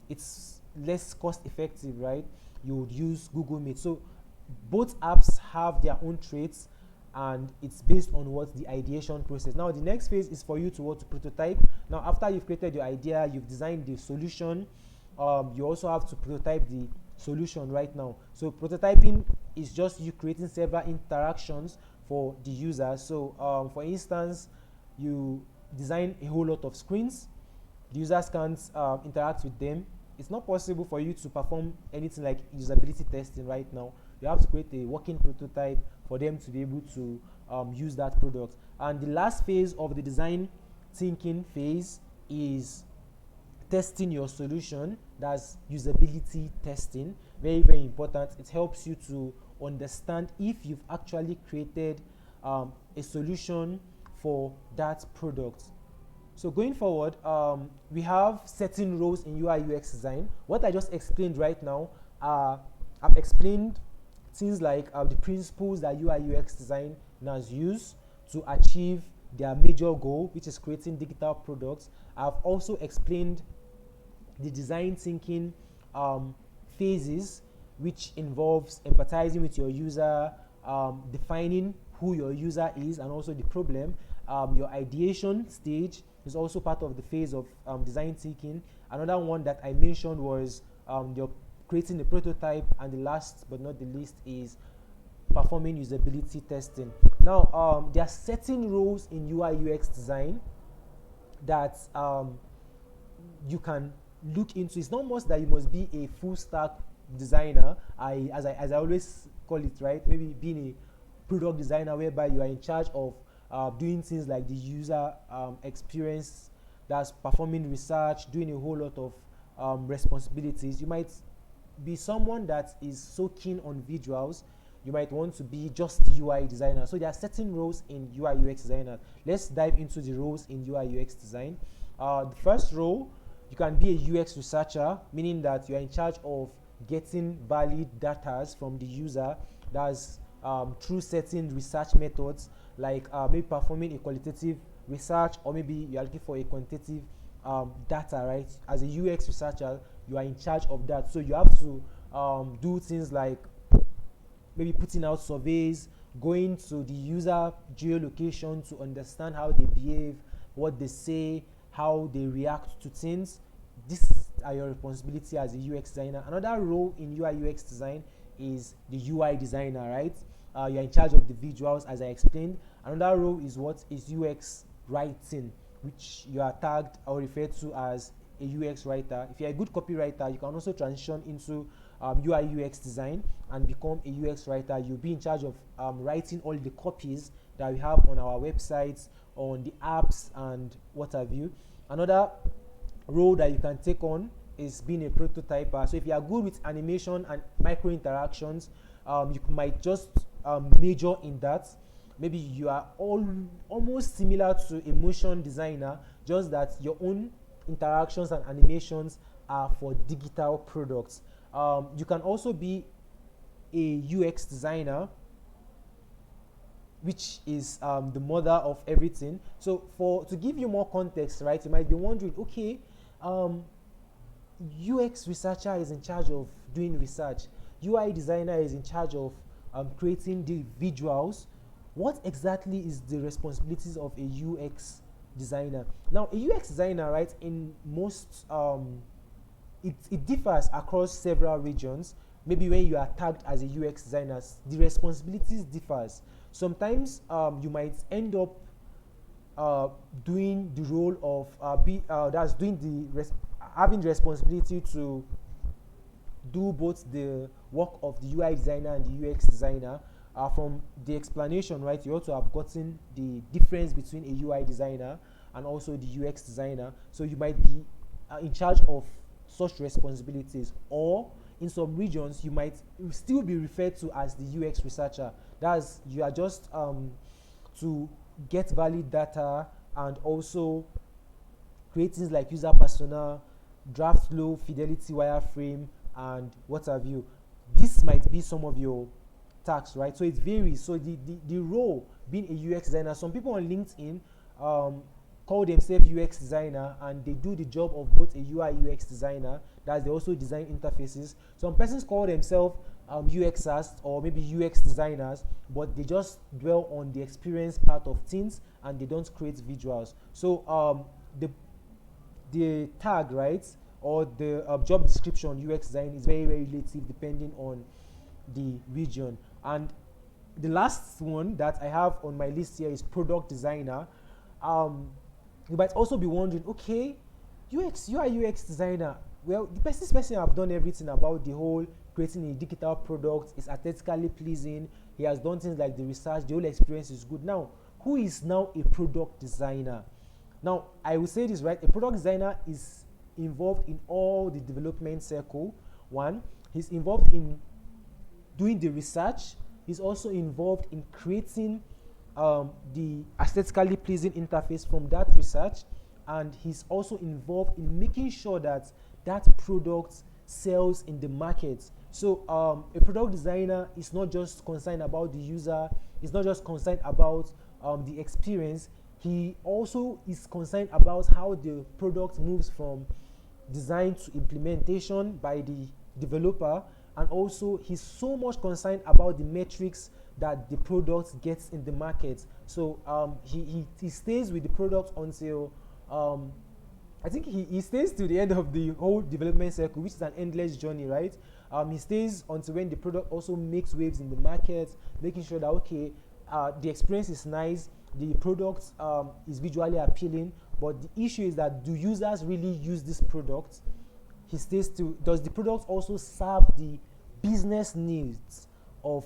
it's less cost effective, right, you would use Google Meet. So both apps have their own traits, and it's based on what the ideation process. Now the next phase is for you to what to prototype. Now after you've created your idea, you've designed the solution, you also have to prototype the solution right now. So prototyping is just you creating several interactions for the user. So for instance, you design a whole lot of screens, the users can't interact with them, it's not possible for you to perform anything like usability testing right now. You have to create a working prototype for them to be able to use that product. And the last phase of the design thinking phase is testing your solution. That's usability testing. Very, very important. It helps you to understand if you've actually created a solution for that product. So going forward, we have certain roles in UI UX design. What I just explained right now, I've explained things like the principles that UI UX designers use to achieve their major goal, which is creating digital products. I've also explained the design thinking phases, which involves empathizing with your user, defining who your user is and also the problem. Your ideation stage is also part of the phase of design thinking. Another one that I mentioned was your creating the prototype, and the last but not the least is performing usability testing. Now, there are certain roles in UI UX design that you can look into. It's not much that you must be a full stack designer. As I always call it, right? Maybe being a product designer, whereby you are in charge of doing things like the user experience, that's performing research, doing a whole lot of responsibilities. You might be someone that is so keen on visuals. You might want to be just the UI designer. So there are certain roles in UI UX designer. Let's dive into the roles in UI UX design. The first role, you can be a UX researcher, meaning that you are in charge of getting valid data from the user. That's through certain research methods, like maybe performing a qualitative research, or maybe you are looking for a quantitative data, right? As a UX researcher, you are in charge of that. So you have to do things like maybe putting out surveys, going to the user geolocation to understand how they behave, what they say, how they react to things. These are your responsibility as a UX designer. Another role in UI UX design is the UI designer, right? You're in charge of the visuals, as I explained. Another role is what is UX writing, which you are tagged or referred to as a UX writer. If you're a good copywriter, you can also transition into UI UX design and become a UX writer. You'll be in charge of writing all the copies that we have on our websites, on the apps, and what have you. Another role that you can take on is being a prototyper. So if you are good with animation and micro interactions, you might just major in that. Maybe you are almost similar to a motion designer, just that your own interactions and animations are for digital products. You can also be a UX designer, which is the mother of everything. So to give you more context, right, you might be wondering, okay, UX researcher is in charge of doing research, UI designer is in charge of creating the visuals. What exactly is the responsibilities of a UX designer? Now, a UX designer, right, in most it differs across several regions. Maybe when you are tagged as a UX designer, the responsibilities differs. Sometimes you might end up doing the role of having the responsibility to do both the work of the UI designer and the UX designer. From the explanation, right, you also have gotten the difference between a UI designer and also the UX designer. So you might be in charge of such responsibilities, or in some regions you might still be referred to as the UX researcher. That's you are just to get valid data and also create things like user persona, draft low fidelity wireframe, and what have you. This might be some of your tasks, right? So it varies. So the role being a UX designer, some people on LinkedIn call themselves UX designer, and they do the job of both a UI UX designer, that they also design interfaces. Some persons call themselves UXers or maybe UX designers, but they just dwell on the experience part of things and they don't create visuals. So the tag, right, or the job description UX design is very, very relative depending on the region. And the last one that I have on my list here is product designer. You might also be wondering, okay, UX designer. Well, this person have done everything about the whole creating a digital product. It's aesthetically pleasing. He has done things like the research. The whole experience is good. Now, who is now a product designer? Now, I will say this right. A product designer is involved in all the development circle. One, he's involved in doing the research. He's also involved in creating the aesthetically pleasing interface from that research, and he's also involved in making sure that that product sells in the market. So a product designer is not just concerned about the user, it's not just concerned about the experience. He also is concerned about how the product moves from design to implementation by the developer, and also he's so much concerned about the metrics that the product gets in the market. So he stays with the product until um, I think he stays to the end of the whole development cycle, which is an endless journey, right? He stays until when the product also makes waves in the market, making sure that okay, the experience is nice, the product is visually appealing, but the issue is that do users really use this product? He stays to does the product also serve the business needs of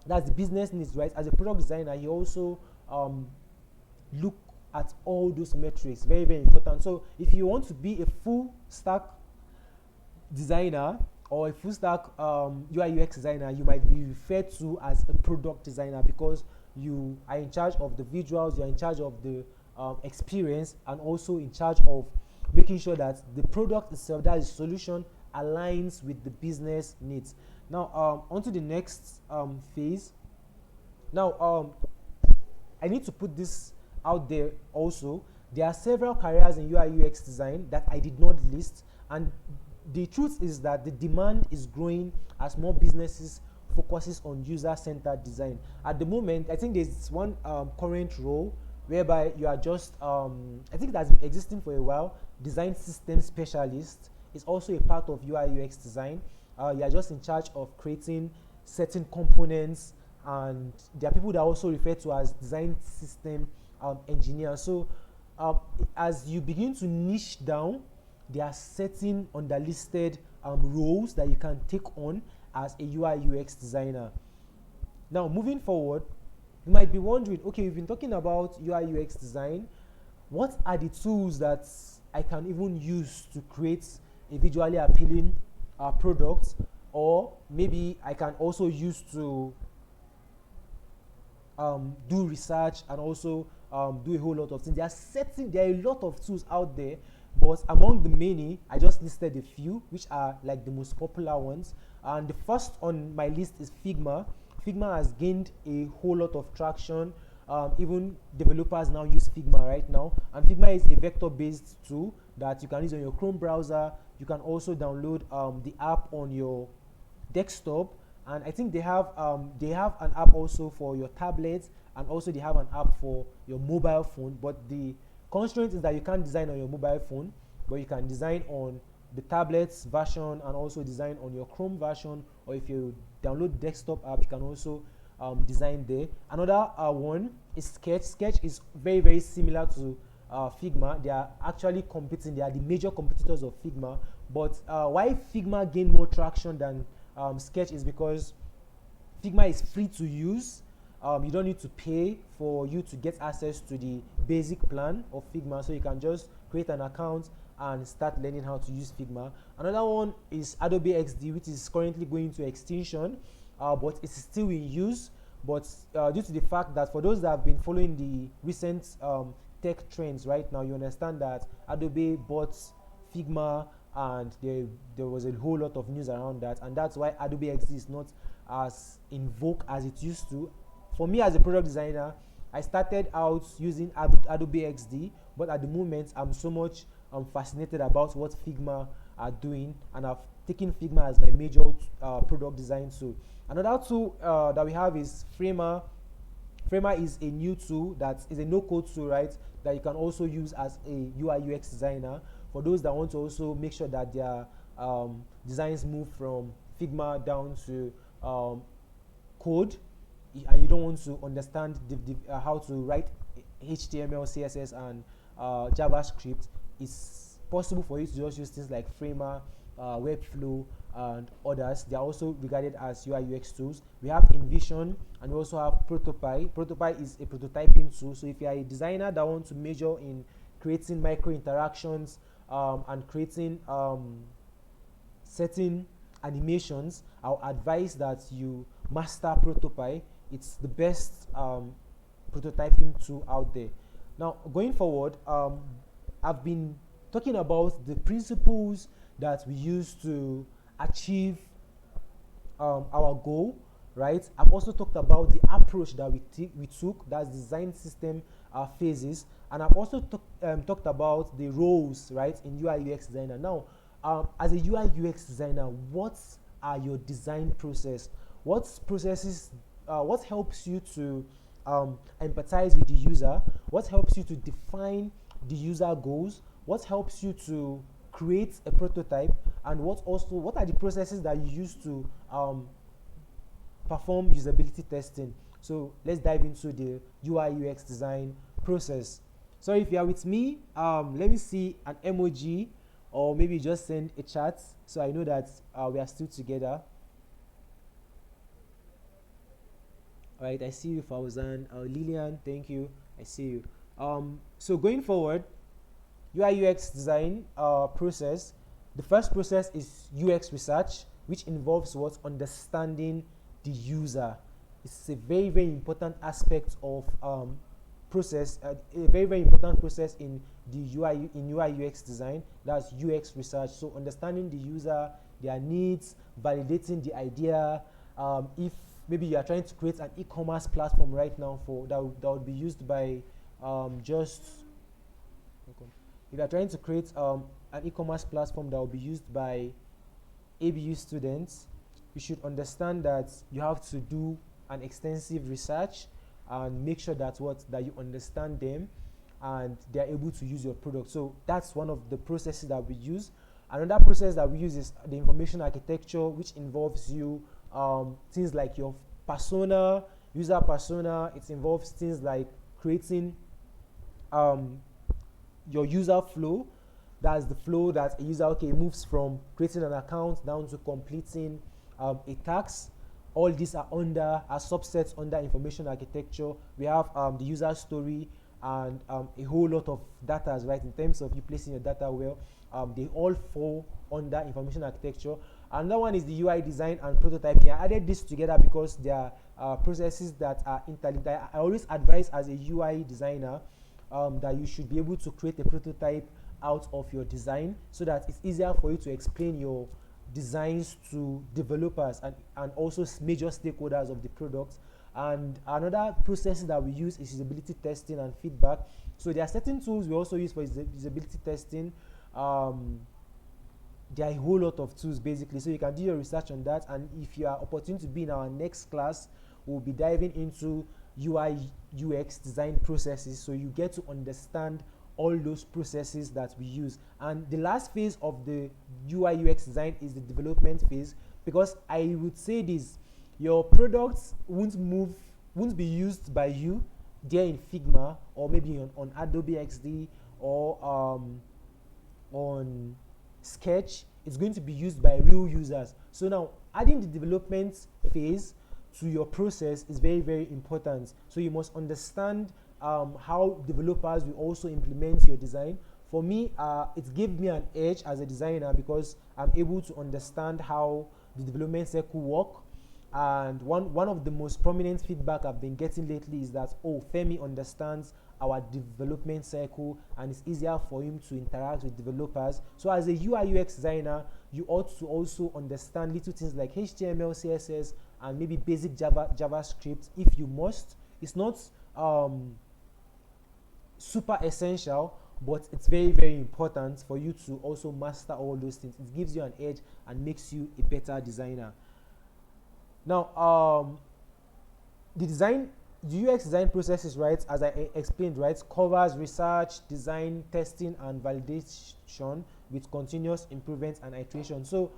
that's the business needs, right? As a product designer, he also look at all those metrics, very very important. So if you want to be a full stack designer or a full stack UI UX designer, you might be referred to as a product designer because you are in charge of the visuals, you're in charge of the experience, and also in charge of making sure that the product itself, that is solution, aligns with the business needs. Now on to the next phase. Now I need to put this out there also. There are several careers in UI UX design that I did not list, and the truth is that the demand is growing as more businesses focuses on user-centered design. At the moment, I think there's one current role whereby you are just I think that's been existing for a while. Design system specialist is also a part of UI UX design. You are just in charge of creating certain components, and there are people that are also referred to as design system engineers. So as you begin to niche down, there are certain underlisted roles that you can take on as a UI UX designer. Now moving forward, you might be wondering, okay, we've been talking about UI UX design. What are the tools that I can even use to create a visually appealing product, or maybe I can also use to do research and also do a whole lot of things. There are a lot of tools out there, but among the many, I just listed a few, which are like the most popular ones. And the first on my list is Figma. Figma has gained a whole lot of traction. Even developers now use Figma right now, and Figma is a vector-based tool that you can use on your Chrome browser. You can also download the app on your desktop, and I think they have an app also for your tablet, and also they have an app for your mobile phone. But the constraint is that you can't design on your mobile phone, but you can design on the tablet's version and also design on your Chrome version, or if you download the desktop app, you can also design there. Another one is Sketch. Sketch is very very similar to Figma. They are actually competing. They are the major competitors of Figma. But why Figma gained more traction than Sketch is because Figma is free to use. You don't need to pay for you to get access to the basic plan of Figma, so you can just create an account and start learning how to use Figma. Another one is Adobe XD, which is currently going to extinction, but it's still in use. But due to the fact that for those that have been following the recent tech trends right now, you understand that Adobe bought Figma, and there was a whole lot of news around that, and that's why Adobe XD is not as in vogue as it used to. For me as a product designer, I started out using Adobe XD, but at the moment I'm so much fascinated about what Figma are doing, and I've taken Figma as my major product design tool. Another tool that we have is Framer. Framer is a new tool that is a no-code tool, right? That you can also use as a UI UX designer for those that want to also make sure that their designs move from Figma down to code, and you don't want to understand how to write HTML, CSS, and JavaScript. it's possible for you to just use things like Framer, Webflow, and others. They are also regarded as UI UX tools. We have InVision, and we also have Prototype. Prototype is a prototyping tool. So if you are a designer that wants to major in creating micro interactions and creating certain animations, I'll advise that you master Prototype. It's the best prototyping tool out there. Now, going forward, I've been talking about the principles that we use to achieve our goal, right? I've also talked about the approach that we took, that's design system phases, and I've also talked about the roles, right, in UI UX designer. Now, as a UI UX designer, what are your design process? What processes? What helps you to empathize with the user? What helps you to define the user goals? What helps you to create a prototype? And what are the processes that you use to perform usability testing? So let's dive into the UI UX design process. So if you are with me, let me see an emoji, or maybe just send a chat so I know that we are still together. All right, I see you, Fauzan. Lillian, thank you. I see you. So going forward, UI UX design process. The first process is UX research, which involves what? Understanding the user. It's a very, very important aspect of process, a very, very important process in the UI UX design. That's UX research. So understanding the user, their needs, validating the idea. If maybe you are trying to create an e-commerce platform right now for that would be used by if you are trying to create an e-commerce platform that will be used by ABU students, you should understand that you have to do an extensive research and make sure that you understand them and they are able to use your product. So that's one of the processes that we use. Another process that we use is the information architecture, which involves things like your persona, user persona. It involves things like creating your user flow. That's the flow that a user moves from creating an account down to completing a task. All these are subsets under information architecture. We have the user story and a whole lot of data, right? In terms of you placing your data well, they all fall under information architecture. Another one is the UI design and prototyping. I added this together because they are processes that are interlinked. I always advise as a UI designer that you should be able to create a prototype out of your design so that it's easier for you to explain your designs to developers and also major stakeholders of the product. And another process that we use is usability testing and feedback. So there are certain tools we also use for usability testing. There are a whole lot of tools basically, so you can do your research on that. And if you are opportune to be in our next class, we'll be diving into UI UX design processes, so you get to understand all those processes that we use. And the last phase of the UI UX design is the development phase, because I would say this: your products won't be used by you there in Figma or maybe on Adobe XD or on Sketch. It's going to be used by real users. So now adding the development phase to your process is very, very important. So you must understand how developers will also implement your design. For me, it gave me an edge as a designer because I'm able to understand how the development cycle work. And one of the most prominent feedback I've been getting lately is that, Femi understands our development cycle and it's easier for him to interact with developers. So as a UI UX designer, you ought to also understand little things like HTML, CSS, and maybe basic JavaScript if you must. It's not super essential, but it's very, very important for you to also master all those things. It gives you an edge and makes you a better designer. Now, the UX design processes, right, as I explained, right, covers research, design, testing, and validation with continuous improvement and iteration. So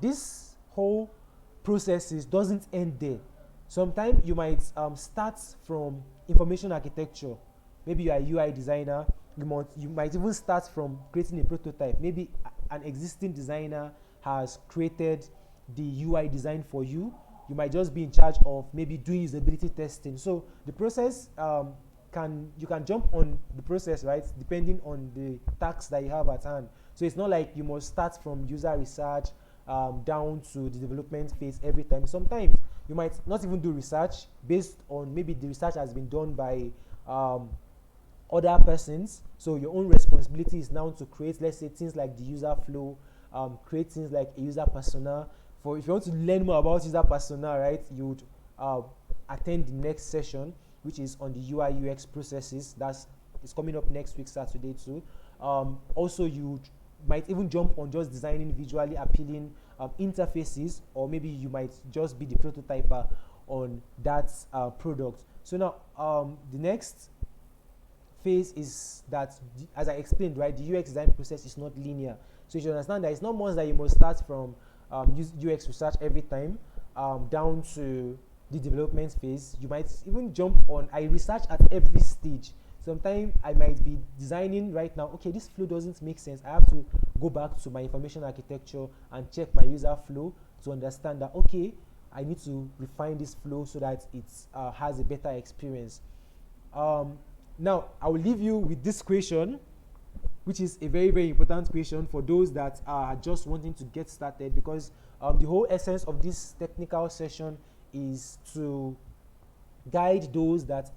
this whole processes doesn't end there. Sometimes you might start from information architecture. Maybe you are a UI designer you might even start from creating a prototype. Maybe an existing designer has created the UI design for you. You might just be in charge of maybe doing usability testing. So the process you can jump on the process, right, depending on the tasks that you have at hand. So it's not like you must start from user research down to the development phase every time. Sometimes you might not even do research based on maybe the research has been done by other persons. So your own responsibility is now to create, let's say, things like the user flow, create things like a user persona. For if you want to learn more about user persona, right, you would attend the next session, which is on the UI UX processes. It's coming up next week, Saturday too. Also, you might even jump on just designing visually appealing interfaces, or maybe you might just be the prototyper on that product. So now the next phase is that, as I explained, right, the UX design process is not linear. So you should understand that it's not much that you must start from UX research every time down to the development phase. You might even jump on, I research at every stage. Sometimes I might be designing right now, okay, this flow doesn't make sense. I have to go back to my information architecture and check my user flow to understand that, okay, I need to refine this flow so that it has a better experience. Now, I will leave you with this question, which is a very, very important question for those that are just wanting to get started, because the whole essence of this technical session is to guide those that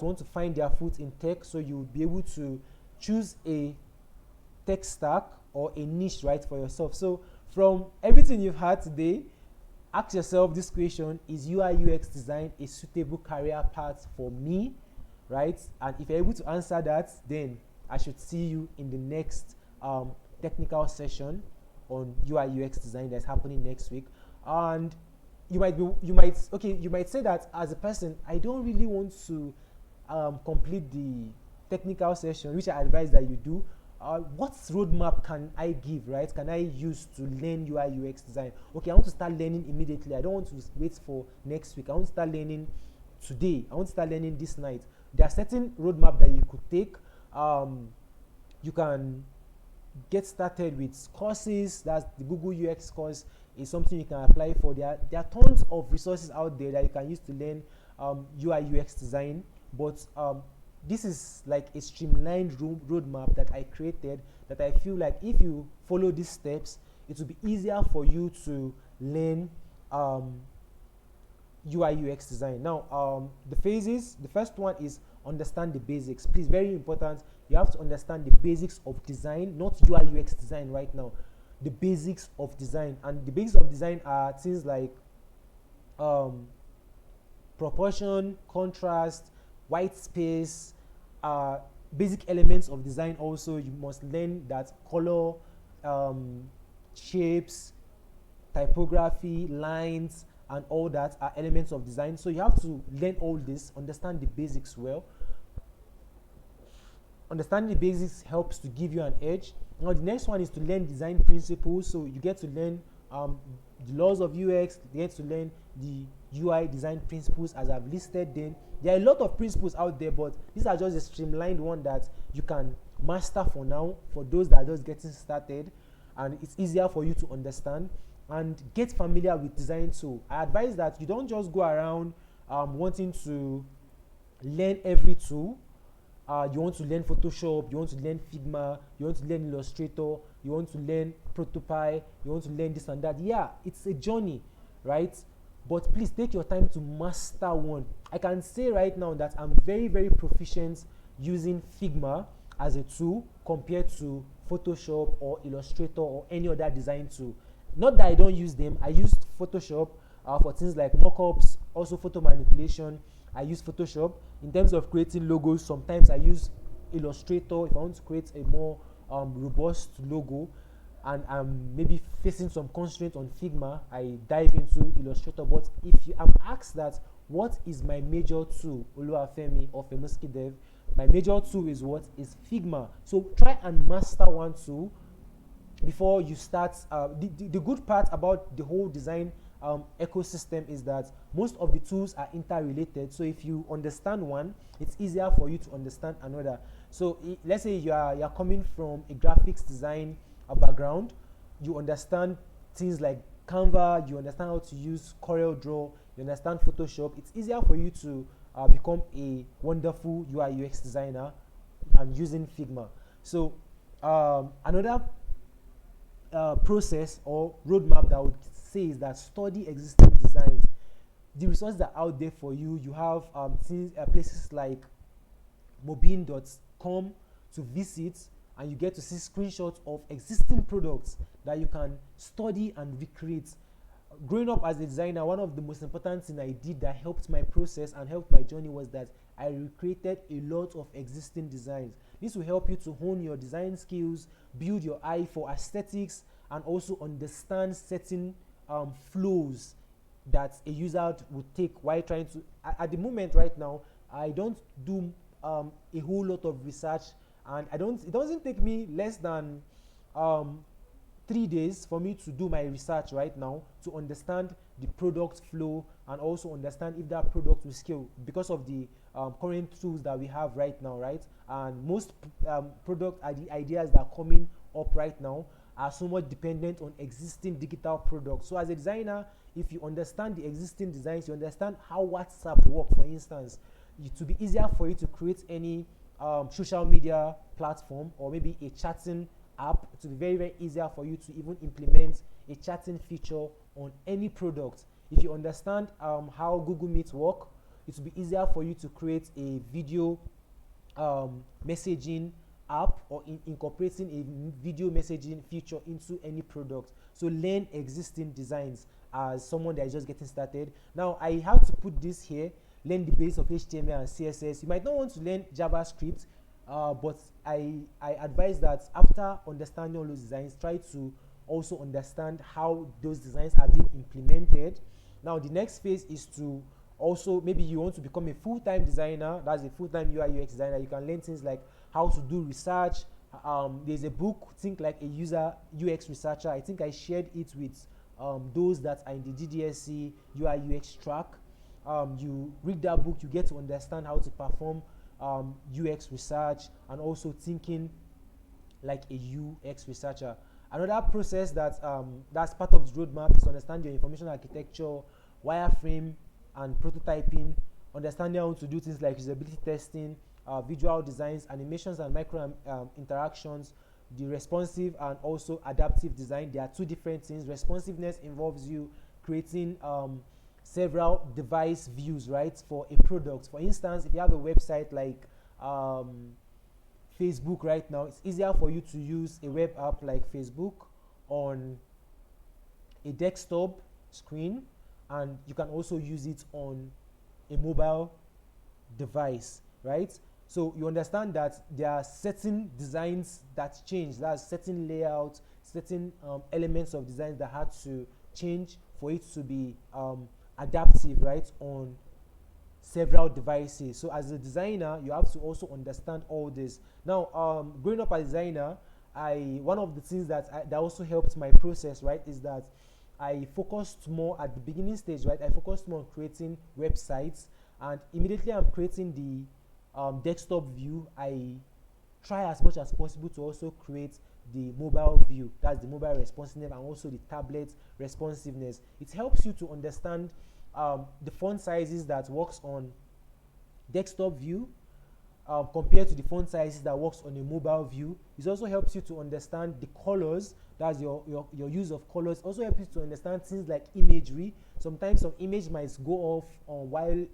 want to find their foot in tech, so you'll be able to choose a tech stack or a niche, right, for yourself. So from everything you've heard today, ask yourself this question: is UI UX design a suitable career path for me, right? And if you're able to answer that, then I should see you in the next technical session on UI UX design that's happening next week. And you might say that as a person, I don't really want to complete the technical session, which I advise that you do. What roadmap can I give, right? Can I use to learn UI UX design? Okay, I want to start learning immediately. I don't want to wait for next week. I want to start learning today. I want to start learning this night. There are certain roadmap that you could take. You can get started with courses. That's the Google UX course is something you can apply for. There are tons of resources out there that you can use to learn UI UX design, but this is like a streamlined roadmap that I created, that I feel like if you follow these steps, it will be easier for you to learn UI UX design. Now, the phases, the first one is understand the basics. Please, very important, you have to understand the basics of design, not UI UX design right now. The basics of design, and the basics of design are things like proportion, contrast, white space, basic elements of design. Also, you must learn that color, shapes, typography, lines, and all that are elements of design. So you have to learn all this, understand the basics well. Understanding the basics helps to give you an edge. Now the next one is to learn design principles. So you get to learn the laws of UX, you get to learn the UI design principles as I've listed them. There are a lot of principles out there, but these are just a streamlined one that you can master for now, for those that are just getting started, and it's easier for you to understand. And get familiar with design tool. I advise that you don't just go around wanting to learn every tool. You want to learn Photoshop, you want to learn Figma, you want to learn Illustrator, you want to learn Protopie, you want to learn this and that. Yeah, it's a journey, right? But please take your time to master one. I can say right now that I'm very, very proficient using Figma as a tool compared to Photoshop or Illustrator or any other design tool. Not that I don't use them. I use Photoshop for things like mockups, also photo manipulation. I use Photoshop. In terms of creating logos, sometimes I use Illustrator if I want to create a more robust logo, and I'm maybe facing some constraints on Figma, I dive into Illustrator. But if I'm asked that what is my major tool, Oluwafemi or Femuski Dev, my major tool is what? Is Figma. So try and master one tool before you start. The good part about the whole design ecosystem is that most of the tools are interrelated. So if you understand one, it's easier for you to understand another. So let's say you're coming from a graphics design background, you understand things like Canva, you understand how to use Corel Draw, you understand Photoshop. It's easier for you to become a wonderful UI UX designer and using Figma. So another process or roadmap that I would say is that study existing designs. The resources are out there for you. You have places like mobin.com to visit, and you get to see screenshots of existing products that you can study and recreate. Growing up as a designer, one of the most important things I did that helped my process and helped my journey was that I recreated a lot of existing designs. This will help you to hone your design skills, build your eye for aesthetics, and also understand certain flows that a user would take while trying to. At the moment, right now, I don't do a whole lot of research, and it doesn't take me less than 3 days for me to do my research right now to understand the product flow and also understand if that product will scale because of the current tools that we have right now, right? And most product ideas that are coming up right now are somewhat dependent on existing digital products. So as a designer, if you understand the existing designs, you understand how WhatsApp works, for instance, it will be easier for you to create any social media platform or maybe a chatting app. It will be very, very easier for you to even implement a chatting feature on any product. If you understand how Google Meet work, it will be easier for you to create a video messaging app or incorporating a video messaging feature into any product. So learn existing designs as someone that is just getting started. Now I have to put this here: learn the base of HTML and CSS. You might not want to learn JavaScript, but I advise that after understanding all those designs, try to also understand how those designs are being implemented. Now the next phase is to also, maybe you want to become a full-time designer. That's a full-time UI UX designer. You can learn things like how to do research. There's a book, think like a user UX researcher. I think I shared it with those that are in the GDSC UI UX track. You read that book, you get to understand how to perform UX research and also thinking like a UX researcher. Another process that that's part of the roadmap is to understand your information architecture, wireframe, and prototyping, understanding how to do things like usability testing, visual designs, animations, and micro interactions, the responsive and also adaptive design. There are two different things. Responsiveness involves you creating several device views, right, for a product. For instance, if you have a website like Facebook right now, it's easier for you to use a web app like Facebook on a desktop screen, and you can also use it on a mobile device, right? So you understand that there are certain designs that change. There's certain layouts, certain elements of designs that had to change for it to be adaptive, right, on several devices. So as a designer, you have to also understand all this. Now, growing up as a designer, one of the things that also helped my process, right, is that I focused more at the beginning stage, right? I focused more on creating websites, and immediately I'm creating the desktop view, I try as much as possible to also create the mobile view. That's the mobile responsiveness and also the tablet responsiveness. It helps you to understand the font sizes that works on desktop view compared to the font sizes that works on a mobile view. It also helps you to understand the colors. That's your use of colors. Also helps you to understand things like imagery. Sometimes some image might go off while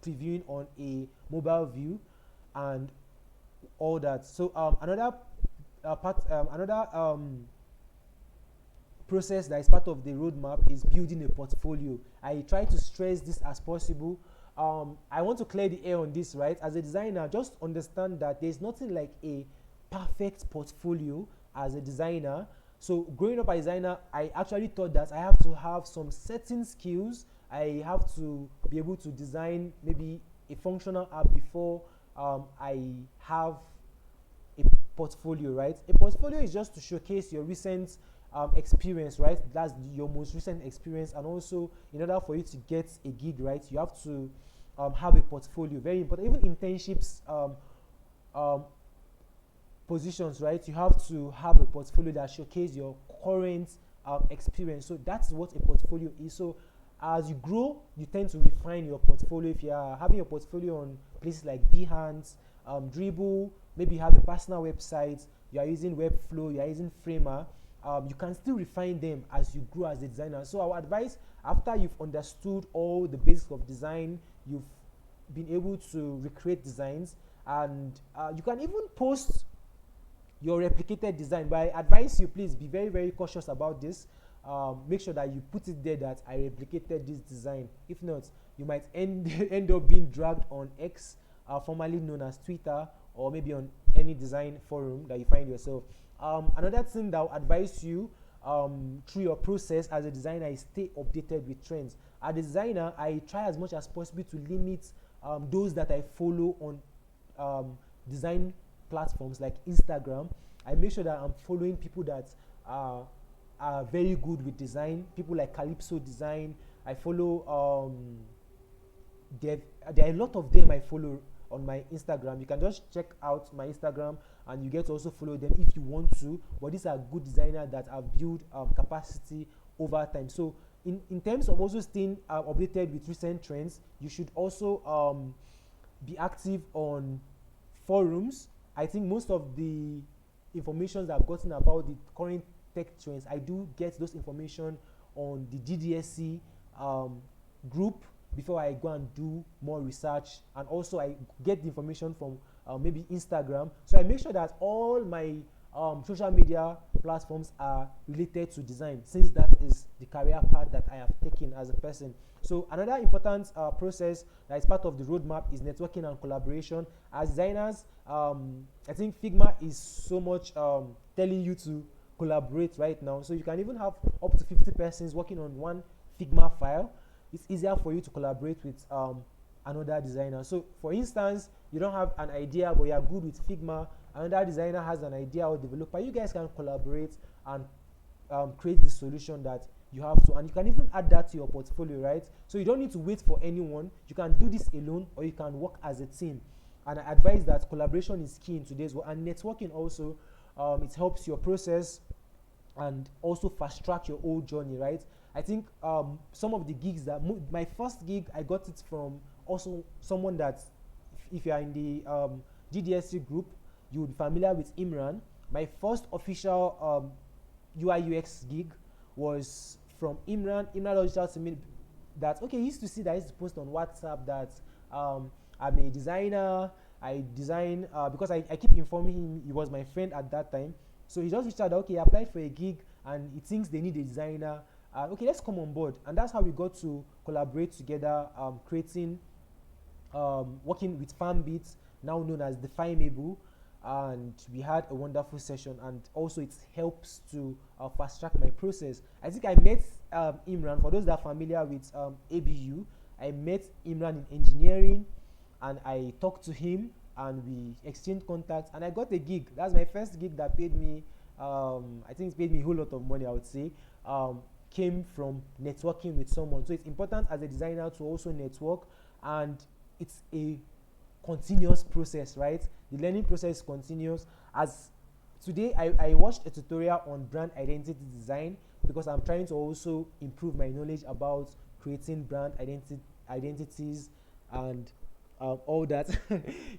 previewing on a mobile view and all that. So another process that is part of the roadmap is building a portfolio. I try to stress this as possible. I want to clear the air on this, right? As a designer, just understand that there's nothing like a perfect portfolio as a designer. So growing up as a designer, I actually thought that I have to have some certain skills. I have to be able to design maybe a functional app before I have a portfolio, right? A portfolio is just to showcase your recent experience, right? That's your most recent experience. And also, in order for you to get a gig, right, you have to have a portfolio. Very important. Even internships positions, right, you have to have a portfolio that showcase your current experience. So that's what a portfolio is. So as you grow, you tend to refine your portfolio. If you are having your portfolio on places like Behance, Dribble, maybe you have a personal website, you are using Webflow, you are using Framer, you can still refine them as you grow as a designer. So our advice, after you've understood all the basics of design, you've been able to recreate designs, and you can even post your replicated design. But I advise you, please be very, very cautious about this. Make sure that you put it there that I replicated this design. If not, you might end up being dragged on X, formerly known as Twitter, or maybe on any design forum that you find yourself. Another thing that I'll advise you through your process as a designer is stay updated with trends. As a designer, I try as much as possible to limit those that I follow on design platforms like Instagram. I make sure that I'm following people that are very good with design, people like Calypso Design. I follow there are a lot of them I follow on my Instagram. You can just check out my Instagram and you get to also follow them if you want to. But these are good designers that have built capacity over time. So in terms of also staying updated with recent trends, you should also be active on forums. I think most of the information that I've gotten about the current tech trends, I do get those information on the GDSC group before I go and do more research, and also I get the information from maybe Instagram. So I make sure that all my social media platforms are related to design, since that is the career path that I have taken as a person. So another important process that is part of the roadmap is networking and collaboration. As designers, I think Figma is so much telling you to collaborate right now. So you can even have up to 50 persons working on one Figma file. It's easier for you to collaborate with another designer. So for instance, you don't have an idea but you are good with Figma, another designer has an idea or developer, you guys can collaborate and create the solution that you have to, and you can even add that to your portfolio, right? So you don't need to wait for anyone. You can do this alone or you can work as a team. And I advise that collaboration is key in today's world, and networking also. It helps your process and also fast track your whole journey, right? I think some of the gigs that my first gig, I got it from also someone that, if you are in the GDSC group, you would be familiar with Imran. My first official UI UX gig was from Imran. Imran reached out to me that, okay, he used to see that I used to post on WhatsApp that I'm a designer. I design because I keep informing him. He was my friend at that time. So he just reached out, okay, I applied for a gig and he thinks they need a designer. Okay, let's come on board. And that's how we got to collaborate together, creating, working with FarmBeats, now known as Defineable. And we had a wonderful session, and also it helps to fast track my process. I think I met Imran. For those that are familiar with ABU, I met Imran in engineering, and I talked to him and we exchanged contacts, and I got a gig. That's my first gig that paid me, I think it paid me a whole lot of money, I would say. Came from networking with someone. So it's important as a designer to also network, and it's a continuous process, right? The learning process continues. As today I watched a tutorial on brand identity design because I'm trying to also improve my knowledge about creating brand identities and all that.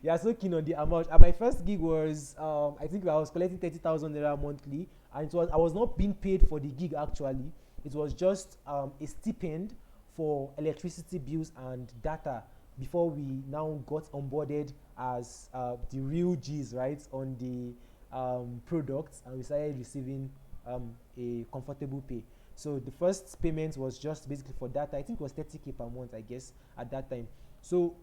Yeah, so keen on the amount. And my first gig was I think I was collecting 30,000 naira monthly, and I was not being paid for the gig actually. It was just a stipend for electricity bills and data before we now got onboarded as the real G's, right, on the products, and we started receiving a comfortable pay. So the first payment was just basically for data. I think it was 30K per month, I guess, at that time. So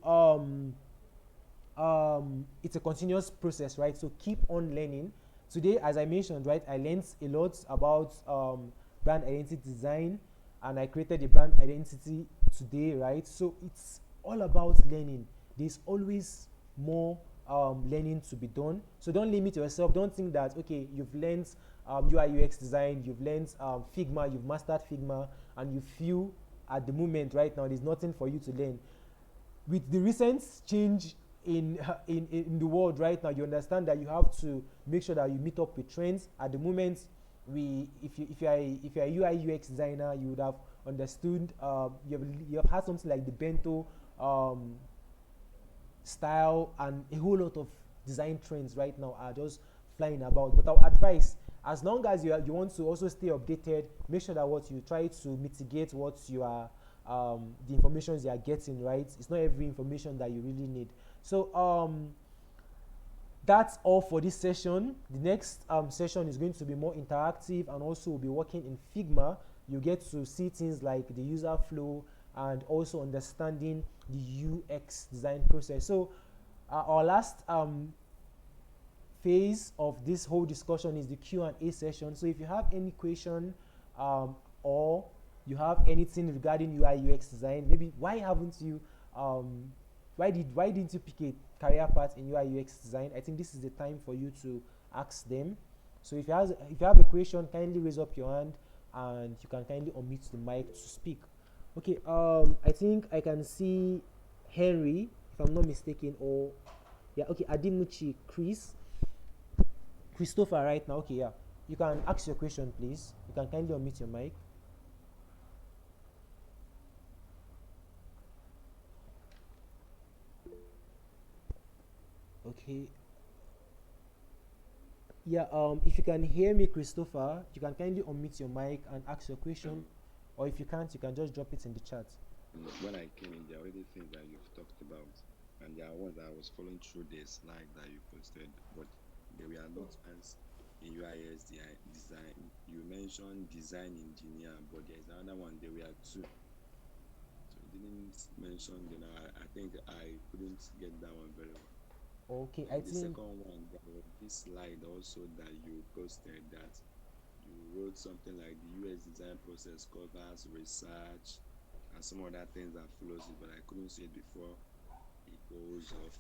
it's a continuous process, right? So keep on learning. Today, as I mentioned, right, I learned a lot about brand identity design, and I created a brand identity today, right? So it's all about learning. There's always more learning to be done. So don't limit yourself. Don't think that, okay, you've learned UI UX design, you've learned Figma, you've mastered Figma, and you feel at the moment right now there's nothing for you to learn. With the recent change in the world right now, you understand that you have to make sure that you meet up with trends. At the moment, we if you're a UI UX designer, you would have understood. You have had something like the bento um, style, and a whole lot of design trends right now are just flying about. But our advice, as long as you want to also stay updated, make sure that what you try to mitigate what you are the informations you are getting, right? It's not every information that you really need. So that's all for this session. The next session is going to be more interactive, and also we'll be working in Figma. You get to see things like the user flow and also understanding the UX design process. So our last phase of this whole discussion is the Q&A session. So if you have any question or you have anything regarding UI UX design, maybe um, why didn't you pick a career path in UI UX design? I think this is the time for you to ask them. So if you have a question, kindly raise up your hand and you can kindly unmute the mic to speak. Okay, I think I can see Henry, if I'm not mistaken, or yeah, okay, Adimuchi, Christopher right now. Okay, yeah. You can ask your question, please. You can kindly unmute your mic. Okay. Yeah, if you can hear me, Christopher, you can kindly unmute your mic and ask your question. Or if you can't, you can just drop it in the chat. When I came in, there are already things that you've talked about, and there are ones that I was following through the slide that you posted, but they were not as in UIS design. You mentioned design engineer, but there's another one. There were two, so you didn't mention. I think I couldn't get that one very well. Okay, I And the think second one, there was this slide also that you posted that you wrote something like the US design process covers research and some other things that follows it, but I couldn't see it before it goes off.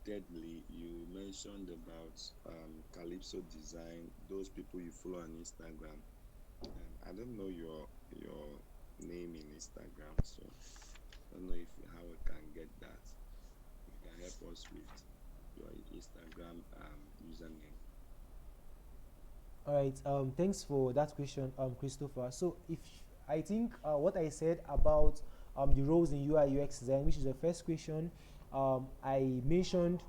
Thirdly, you mentioned about Calypso design. Those people you follow on Instagram. I don't know your name in Instagram, so I don't know if how we can get that. You can help us with your Instagram username. all right. Thanks for that question, Christopher. So if I think what I said about the roles in UI UX design, which is the first question, I mentioned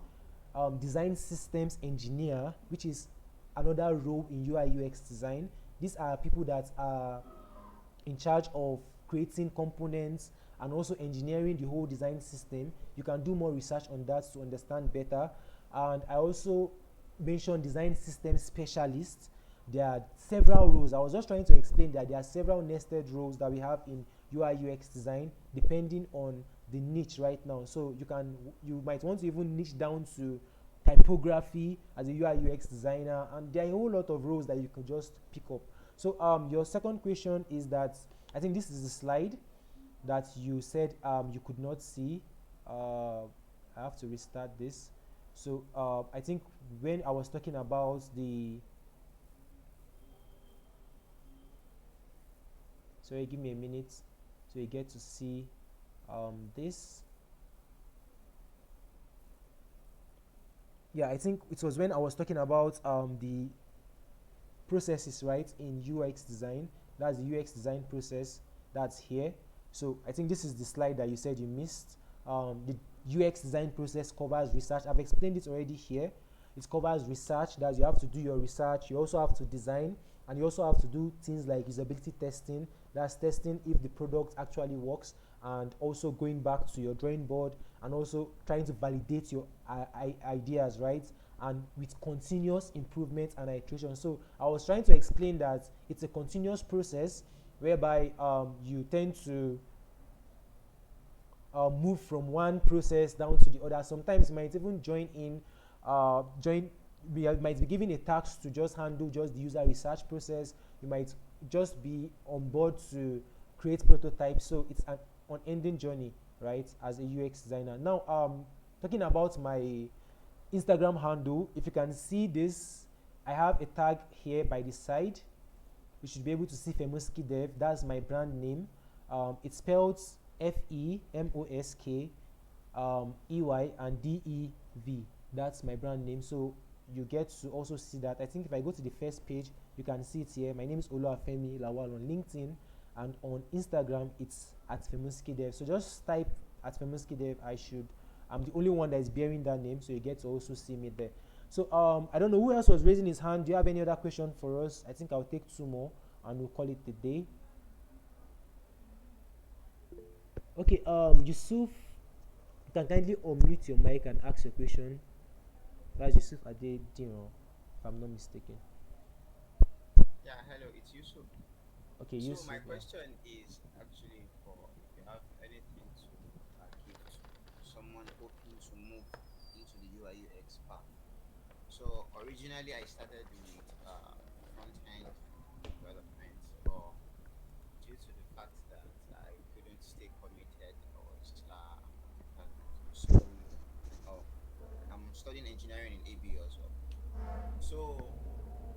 design systems engineer, which is another role in UI UX design. These are people that are in charge of creating components and also engineering the whole design system. You can do more research on that to understand better. And I also mentioned design system specialists. There are several roles. I was just trying to explain that there are several nested roles that we have in UI UX design depending on the niche right now. So you might want to even niche down to typography as a UI UX designer, and there are a whole lot of roles that you can just pick up. So your second question is that I think this is the slide that you said you could not see. I have to restart this. So I think when I was talking about the sorry, give me a minute so you get to see this. Yeah, I think it was when I was talking about the processes, right, in UX design. That's the UX design process that's here. So I think this is the slide that you said you missed. The UX design process covers research. I've explained it already here. It covers research. That you have to do your research. You also have to design, and you also have to do things like usability testing. That's testing if the product actually works, and also going back to your drawing board and also trying to validate your ideas, right? And with continuous improvement and iteration. So I was trying to explain that it's a continuous process whereby you tend to move from one process down to the other. Sometimes you might even might be given a task to just handle just the user research process. You might just be on board to create prototypes. So it's an unending journey, right, as a UX designer. Now, talking about my Instagram handle, if you can see this, I have a tag here by the side. You should be able to see Femoski Dev. That's my brand name. It's spelled FEMOSK EY and DEV. That's my brand name. So you get to also see that. I think if I go to the first page, you can see it here. My name is Oluwafemi Lawal on LinkedIn, and on Instagram it's at Femuski Dev. So just type at Femuski Dev. I'm the only one that is bearing that name, so you get to also see me there. So I don't know who else was raising his hand. Do you have any other question for us? I think I'll take two more and we'll call it a day. Okay, Yusuf, you can kindly unmute your mic and ask your question. That's Yusuf Adedino, if I'm not mistaken. Yeah, hello, it's Yusuf. Okay, So Yusuf, my yeah. question is actually for if you have anything to give to someone hoping to move into the UI UX path. So originally I started with front end development, but due to the fact that I couldn't stay committed, I was at school. Oh, I'm studying engineering in ABU as well. So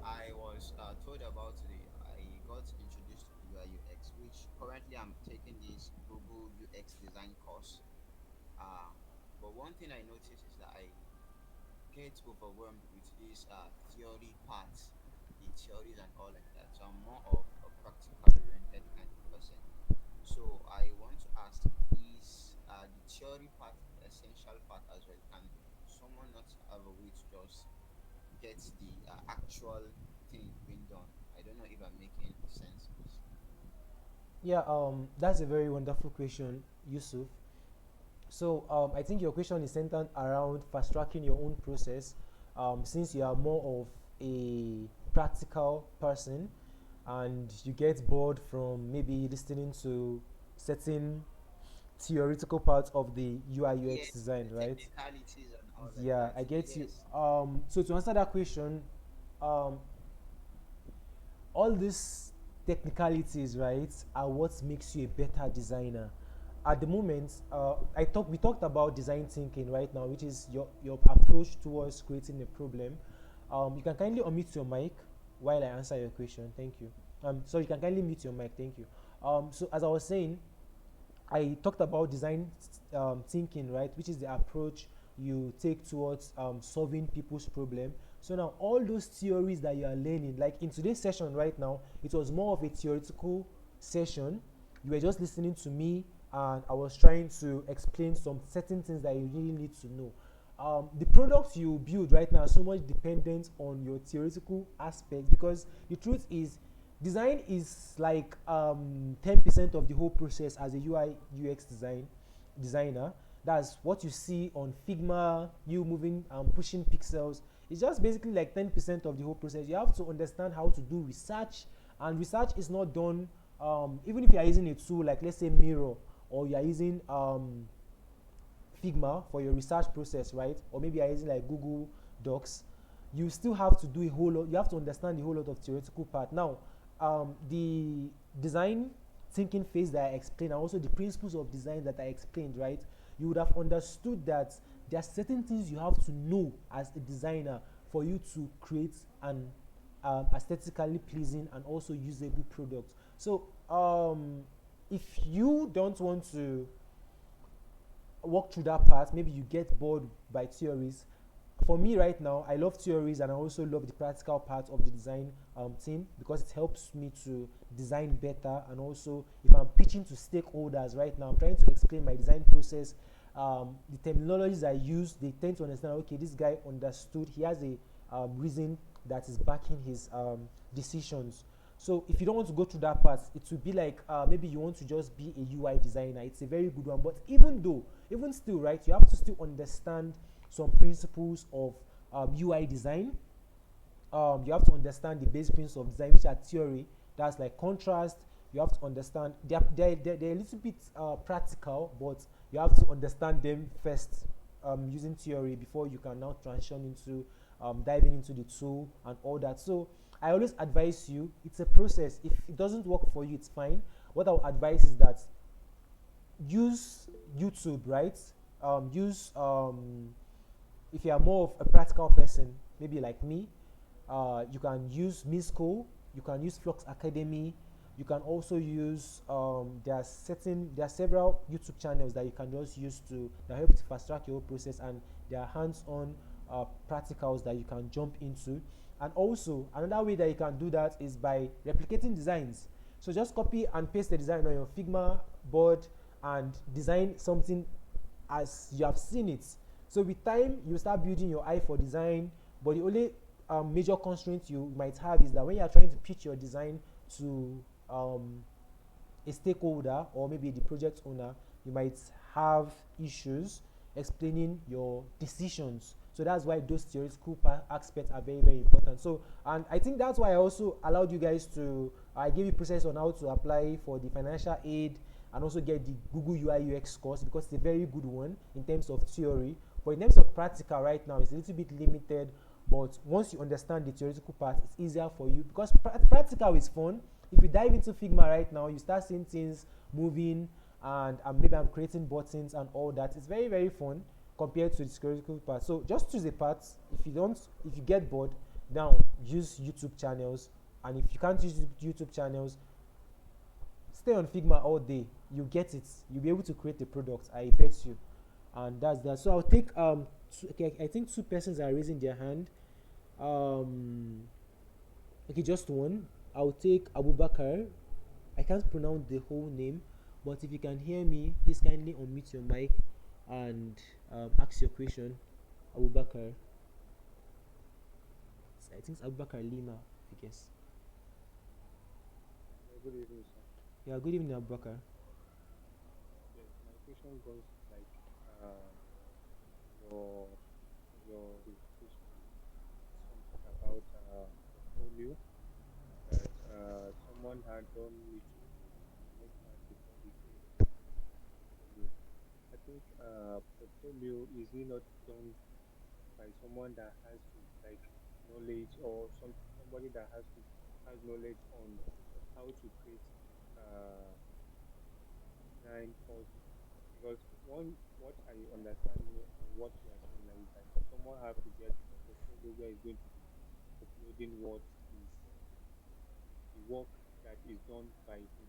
I was told about I got introduced to the UI UX, which currently I'm taking this Google UX design course. Uh, but one thing I noticed is that I get overwhelmed with this theory parts, the theories and all like that. So I'm more of a practical oriented kind of person. So I want to ask, is the theory part the essential part as well? Can someone not have a way to just get the actual thing being done? I don't know if I'm making sense. Yeah, that's a very wonderful question, Yusuf. So I think your question is centered around fast tracking your own process, since you are more of a practical person and you get bored from maybe listening to certain theoretical parts of the UI UX Yes, design, the right? technicalities and all like Yeah, that. I get you. Yes. So to answer that question, um, all these technicalities, right, are what makes you a better designer. At the moment, we talked about design thinking right now, which is your approach towards creating a problem. You can kindly unmute your mic while I answer your question. Thank you. So you can kindly mute your mic. Thank you. So as I was saying, I talked about design thinking, right, which is the approach you take towards solving people's problem. So now all those theories that you are learning, like in today's session right now, it was more of a theoretical session. You were just listening to me, and I was trying to explain some certain things that you really need to know. The products you build right now are so much dependent on your theoretical aspect, because the truth is design is like 10% of the whole process as a UI UX designer. That's what you see on Figma, you moving and pushing pixels. It's just basically like 10% of the whole process. You have to understand how to do research, and research is not done even if you are using a tool like, let's say, Miro, or you are using Figma for your research process, right? Or maybe you're using like Google Docs. You still have to do a whole lot. You have to understand a whole lot of theoretical part. Now, the design thinking phase that I explained, and also the principles of design that I explained, right? You would have understood that there are certain things you have to know as a designer for you to create an aesthetically pleasing and also usable product. So, if you don't want to walk through that part, maybe you get bored by theories. For me right now, I love theories, and I also love the practical part of the design team, because it helps me to design better. And also, if I'm pitching to stakeholders right now, I'm trying to explain my design process, the terminologies I use, they tend to understand, okay, this guy understood, he has a reason that is backing his decisions. So if you don't want to go through that part, it will be like, maybe you want to just be a UI designer. It's a very good one, but even still, right, you have to still understand some principles of UI design. You have to understand the basic principles of design, which are theory. That's like contrast. You have to understand they're a little bit practical, but you have to understand them first, using theory, before you can now transition into diving into the tool and all that. So I always advise you, it's a process. If it doesn't work for you, it's fine. What I would advise is that use YouTube, right? Use If you are more of a practical person, maybe like me, you can use Misco, you can use Flux Academy, You can also use there are several YouTube channels that you can just use to that help to fast track your whole process, and there are hands-on practicals that you can jump into. And also another way that you can do that is by replicating designs. So just copy and paste the design on your Figma board and design something as you have seen it. So with time, you start building your eye for design. But the only major constraint you might have is that when you are trying to pitch your design to a stakeholder or maybe the project owner, you might have issues explaining your decisions. So that's why those theoretical aspects are very, very important. So, and I think that's why I also allowed you guys to, I gave you process on how to apply for the financial aid and also get the Google UI UX course, because it's a very good one in terms of theory. But in terms of practical right now, it's a little bit limited. But once you understand the theoretical part, it's easier for you, because practical is fun. If you dive into Figma right now, you start seeing things moving, and maybe I'm creating buttons and all that. It's very, very fun compared to the theoretical part. So just choose a part. If you get bored, now use YouTube channels. And if you can't use YouTube channels, stay on Figma all day. You get it. You'll be able to create a product. I bet you. And that's that. So I'll take okay, I think two persons are raising their hand. Um, okay, just one. I'll take Abubakar. I can't pronounce the whole name, but if you can hear me, please kindly unmute your mic and ask your question. Abubakar. I think it's Abubakar Lima, I guess. Good evening, sir. Yeah, good evening, Abubakar. Yes, my question goes like uh, your presentation something about portfolio that someone had done little to make that before he created portfolio. I think portfolio is it not done by someone that has to like knowledge, or somebody that has knowledge on how to create uh, design courses, because one what I understand on what you are saying now is that someone have to get a portfolio where is going to be uploading what is the work that is done by him.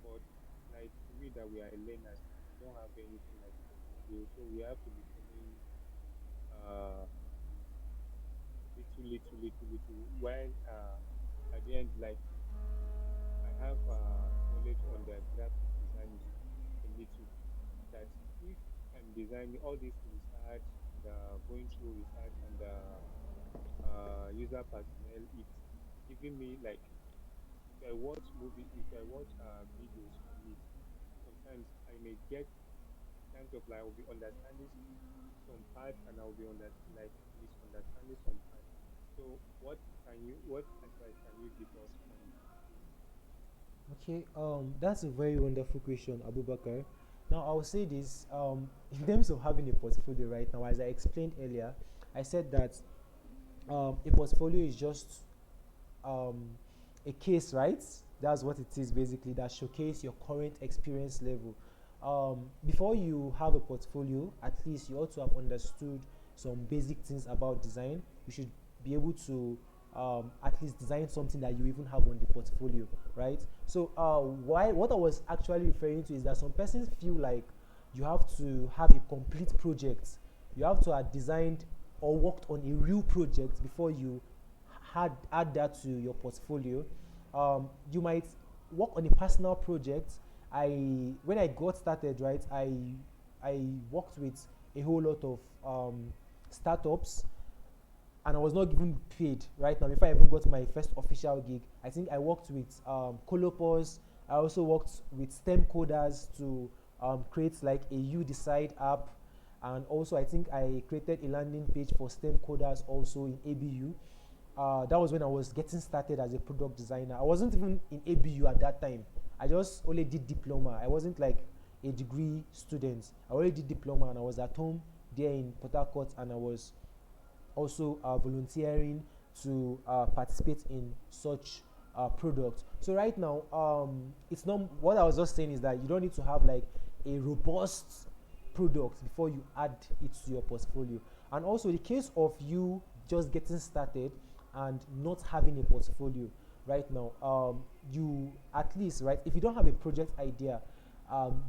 But like we that we are learners now, we don't have anything like portfolio, so we have to be following uh little while at the end, like I have knowledge on the graphic design a little, that if I'm designing all this research and going through research and user personnel, it's giving me like if I watch if I watch videos on it, sometimes I may get kind of like I'll be understanding some part and I'll be like misunderstanding some part. So what advice can you give us on this? Okay, that's a very wonderful question, Abubakar. Now, I'll say this in terms of having a portfolio right now, as I explained earlier, I said that a portfolio is just um, a case, right? That's what it is basically, that showcase your current experience level. Before you have a portfolio, at least you ought to have understood some basic things about design. You should be able to at least design something that you even have on the portfolio, right? So why what I was actually referring to is that some persons feel like you have to have a complete project. You have to have designed or worked on a real project before you add that to your portfolio. You might work on a personal project. When I got started, right, I worked with a whole lot of startups, and I was not given paid right now before I even got my first official gig. I think I worked with Colopos. I also worked with STEM coders to create like a You Decide app, and also I think I created a landing page for STEM coders also in ABU. That was when I was getting started as a product designer. I wasn't even in ABU at that time. I just only did diploma. I wasn't like a degree student. I already did diploma and I was at home there in Port Harcourt, and I was also volunteering to participate in such products. So right now, it's not what I was just saying is that you don't need to have like a robust product before you add it to your portfolio. And also the case of you just getting started and not having a portfolio. right now, you at least, right, if you don't have a project idea,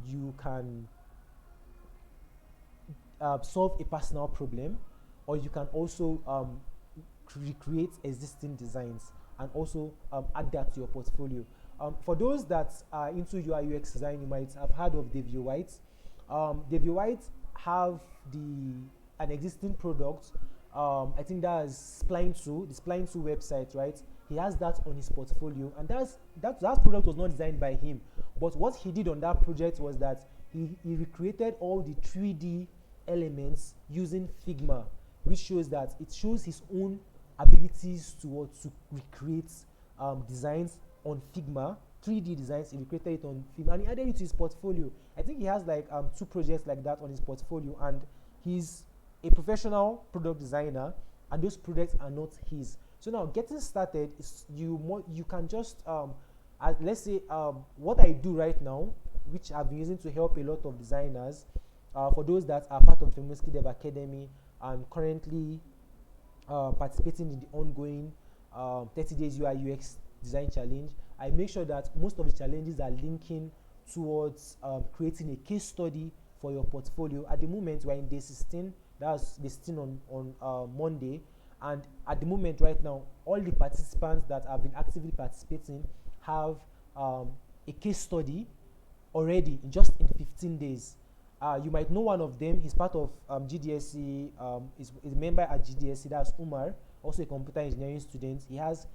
you can solve a personal problem, or you can also recreate existing designs and also add that to your portfolio. For those that are into UI UX design, you might have heard of Dave White. Dave White have the an existing product. I think that's Spline 2, the Spline 2 website, right? He has that on his portfolio, and that product was not designed by him. But what he did on that project was that he recreated all the 3D elements using Figma, which shows that it shows his own abilities to recreate designs on Figma, 3D designs. He recreated it on Figma and he added it to his portfolio. I think he has like two projects like that on his portfolio, and he's a professional product designer, and those products are not his. So now getting started is you can just let's say what I do right now, which I've been using to help a lot of designers. For those that are part of the Feminist Dev Academy, I'm currently participating in the ongoing 30 days UI UX design challenge. I make sure that most of the challenges are linking towards creating a case study for your portfolio. At the moment, we're in day 16. That's day 16 on Monday. And at the moment, right now, all the participants that have been actively participating have a case study already just in 15 days. You might know one of them. He's part of GDSC, is a member at GDSC. That's Umar, also a computer engineering student. He has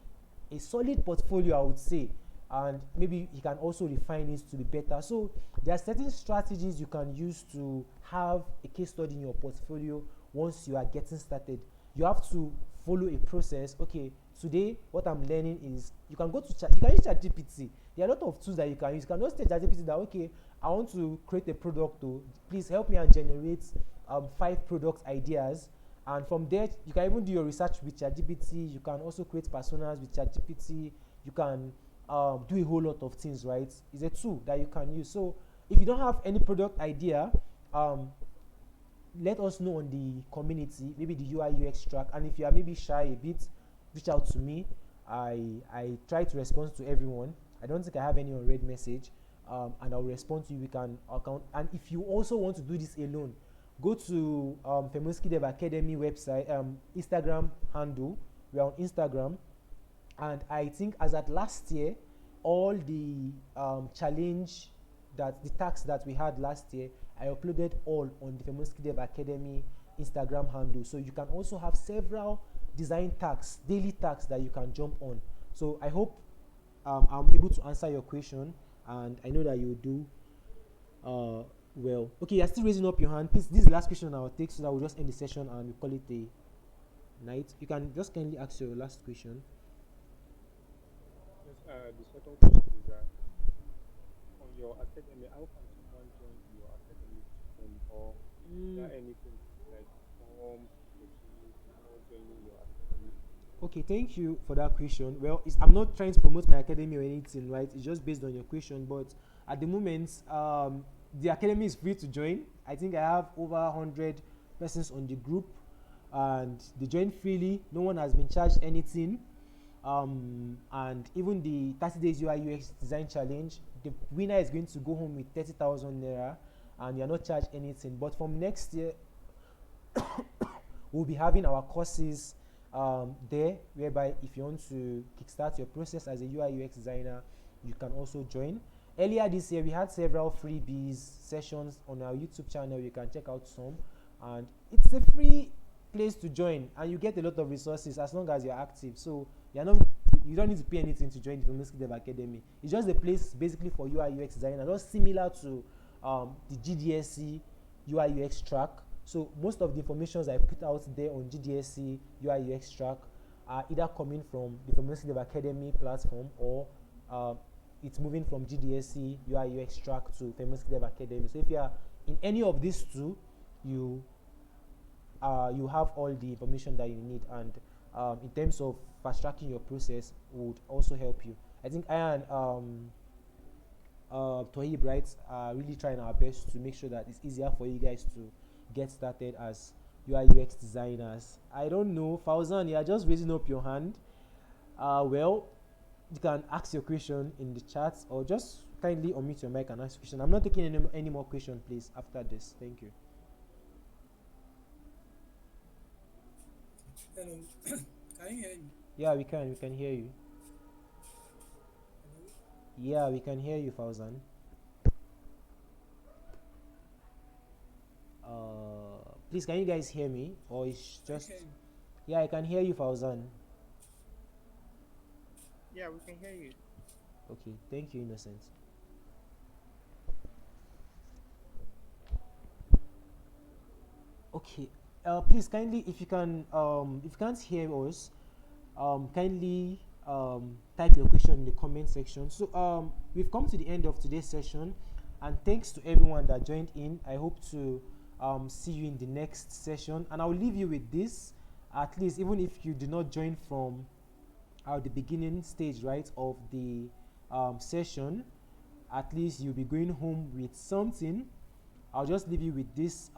a solid portfolio, I would say, and maybe he can also refine it to be better. So there are certain strategies you can use to have a case study in your portfolio once you are getting started. You have to follow a process. Okay, today what I'm learning is you can go to you can use ChatGPT. There are a lot of tools that you can use. You can just tell ChatGPT that, okay, I want to create a product. Please help me and generate 5 product ideas. And from there, you can even do your research with ChatGPT. You can also create personas with ChatGPT. You can do a whole lot of things, right? It's a tool that you can use. So if you don't have any product idea, let us know on the community, maybe the UI UX track. And if you are maybe shy a bit, reach out to me. I try to respond to everyone. I don't think I have any unread message, and I'll respond to you. We can account. And if you also want to do this alone, go to Femoski Dev Academy website, Instagram handle. We are on Instagram, and I think as at last year, all the challenge the tasks that we had last year, I uploaded all on the Femoski Dev Academy Instagram handle. So you can also have several design tasks, daily tasks that you can jump on. So I hope I'm able to answer your question, and I know that you do well. Okay, you're still raising up your hand. Please, this is the last question I'll take, so that we'll just end the session and we call it a night. You can just kindly ask your last question. Yes, the second question is that on your academy, how can someone join your academy soon, or is there anything like form, opportunity, or joining your academy? Okay, thank you for that question. Well, I'm not trying to promote my academy or anything, right? It's just based on your question. But at the moment, the academy is free to join. I think I have over 100 persons on the group, and they join freely. No one has been charged anything. And even the 30 days UI UX design challenge, the winner is going to go home with 30,000 naira, and you're not charged anything. But from next year, we'll be having our courses there, whereby if you want to kickstart your process as a UI UX designer, you can also join. Earlier this year, we had several freebies sessions on our YouTube channel. You can check out some, and it's a free place to join, and you get a lot of resources as long as you're active. So you don't need to pay anything to join the Feminist Dev Academy. It's just a place basically for UI UX designer, just similar to the GDSC UI UX track. So most of the informations I put out there on GDSC UI UX track are either coming from the Feminist Dev Academy platform, or it's moving from GDSC UI UX track to Feminist Dev Academy. So if you are in any of these two, you have all the information that you need, and in terms of fast tracking your process would also help you. I think I and Tohib, right, are really trying our best to make sure that it's easier for you guys to get started as UI UX designers. I don't know, Fauzan, you're just raising up your hand. Well, you can ask your question in the chat, or just kindly unmute your mic and ask question. I'm not taking any more question, please, after this. Thank you. Hello. Can you hear me? Yeah, we can hear you. Hello. Yeah, we can hear you, Fauzan. Please, can you guys hear me, or it's I just? can. Yeah, I can hear you, Fauzan. Yeah, we can hear you. Okay, thank you, Innocent. Okay, please kindly, if you can't hear us, kindly type your question in the comment section. So we've come to the end of today's session, and thanks to everyone that joined in. I hope to see you in the next session, and I'll leave you with this. At least, even if you do not join from the beginning stage, right, of the session, at least you'll be going home with something. I'll just leave you with this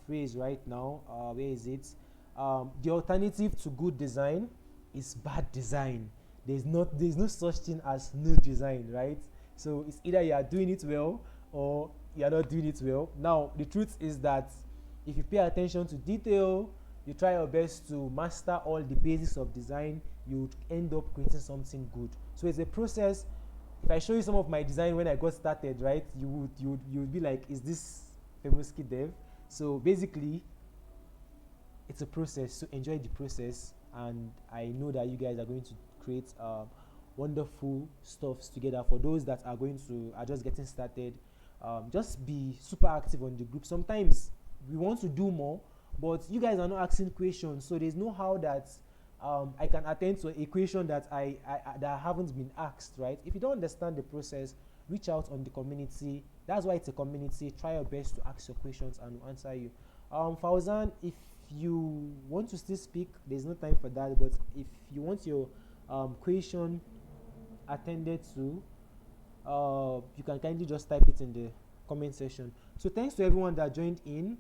phrase right now. Where is it? The alternative to good design is bad design. There's no such thing as no design, right? So it's either you are doing it well or you are not doing it well. Now the truth is that if you pay attention to detail, you try your best to master all the basics of design, you would end up creating something good. So it's a process. If I show you some of my design when I got started, right, you would be like, is this famous kid dev? So basically, it's a process. So enjoy the process, and I know that you guys are going to create wonderful stuffs together. For those that are just getting started, just be super active on the group. Sometimes we want to do more, but you guys are not asking questions, so there's no how that I can attend to a question that that haven't been asked, right? If you don't understand the process, reach out on the community. That's why it's a community. Try your best to ask your questions and we'll answer you. Fauzan, if you want to still speak, there's no time for that. But if you want your question attended to, you can kindly just type it in the comment section. So thanks to everyone that joined in,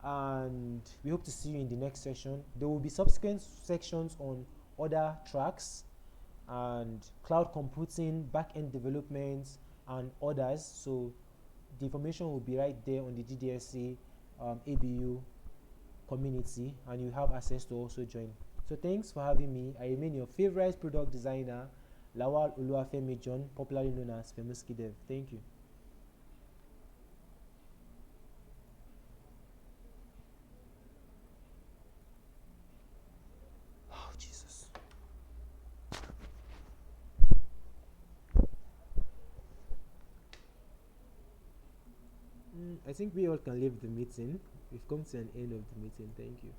and we hope to see you in the next session. There will be subsequent sections on other tracks and cloud computing, back-end development, and others. So the information will be right there on the GDSC ABU community, and you have access to also join. So thanks for having me. I remain your favorite product designer, Lawal Oluwafemi John, popularly known as Famous Kidev. Thank you. Oh, Jesus. I think we all can leave the meeting. We've come to an end of the meeting. Thank you.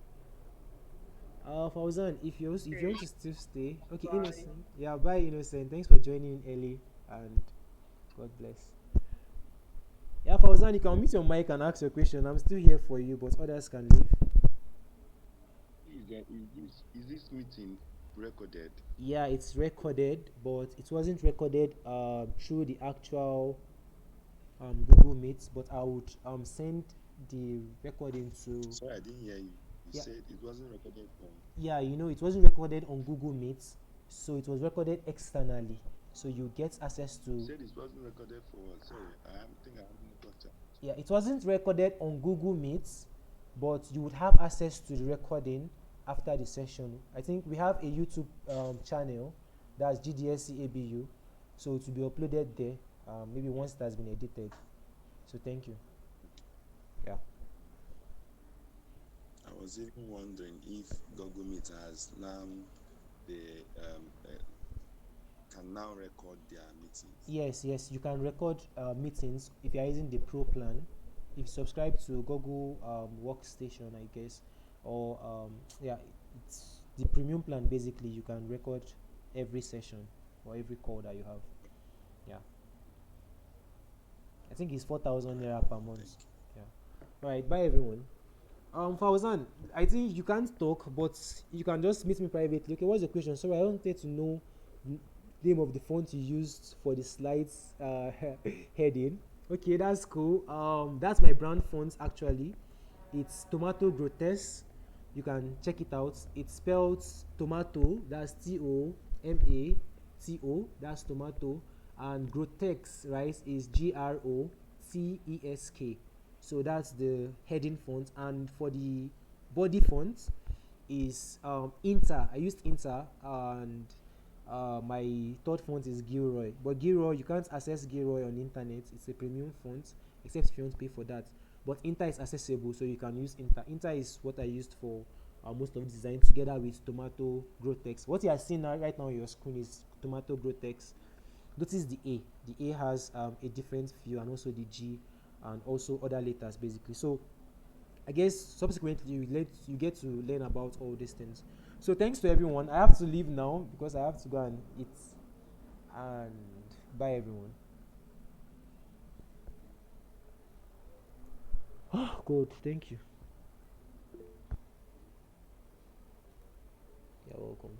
Fauzan, if you want to still stay, okay, Bye. Innocent. Yeah, bye, Innocent. Thanks for joining in early, and God bless. Yeah, Fauzan, you can mute your mic and ask your question. I'm still here for you, but others can leave. Is this meeting recorded? Yeah, it's recorded, but it wasn't recorded through the actual Google Meet. But I would send the recording to. Sorry, I didn't hear you. You Yeah, said it wasn't recorded on. yeah, it wasn't recorded on Google Meet, so it was recorded externally. So you get access You to. said it wasn't recorded for what? Sorry, think I haven't got that. Yeah, it wasn't recorded on Google Meet, but you would have access to the recording after the session. I think we have a YouTube channel, that's GDSC ABU, so it will be uploaded there. Maybe once it has been edited. So thank you. Yeah. I was even wondering if Google Meet has now they can now record their meetings. Yes, you can record meetings if you are using the Pro plan. If you subscribe to Google Workstation, I guess, or yeah, it's the premium plan. Basically, you can record every session or every call that you have. Yeah, I think it's 4,000 naira per month. Yeah. All right, bye everyone. Fauzan, I think you can't talk, but you can just meet me privately. Okay, what's the question? Sorry, I wanted to know name of the font you used for the slides heading. Okay, that's cool. That's my brand font actually. It's Tomato Grotesque. You can check it out. It's spelled tomato. That's Tomatomato. T-O, that's tomato, and Grotesk, right, is Grotesk. So that's the heading font, and for the body font is Inter. I used Inter, and my third font is Gilroy. But Gilroy, you can't access Gilroy on internet. It's a premium font, except if you want to pay for that. But Inter is accessible, so you can use Inter. Inter is what I used for most of the design, together with Tomato Grotex. What you are seeing now, right now on your screen, is Tomato Grotex. Notice the A. The A has a different view, and also the G, and also other letters basically. So I guess subsequently you get to learn about all these things. So thanks to everyone. I have to leave now because I have to go and eat. And bye everyone. Oh God, thank you. You're welcome.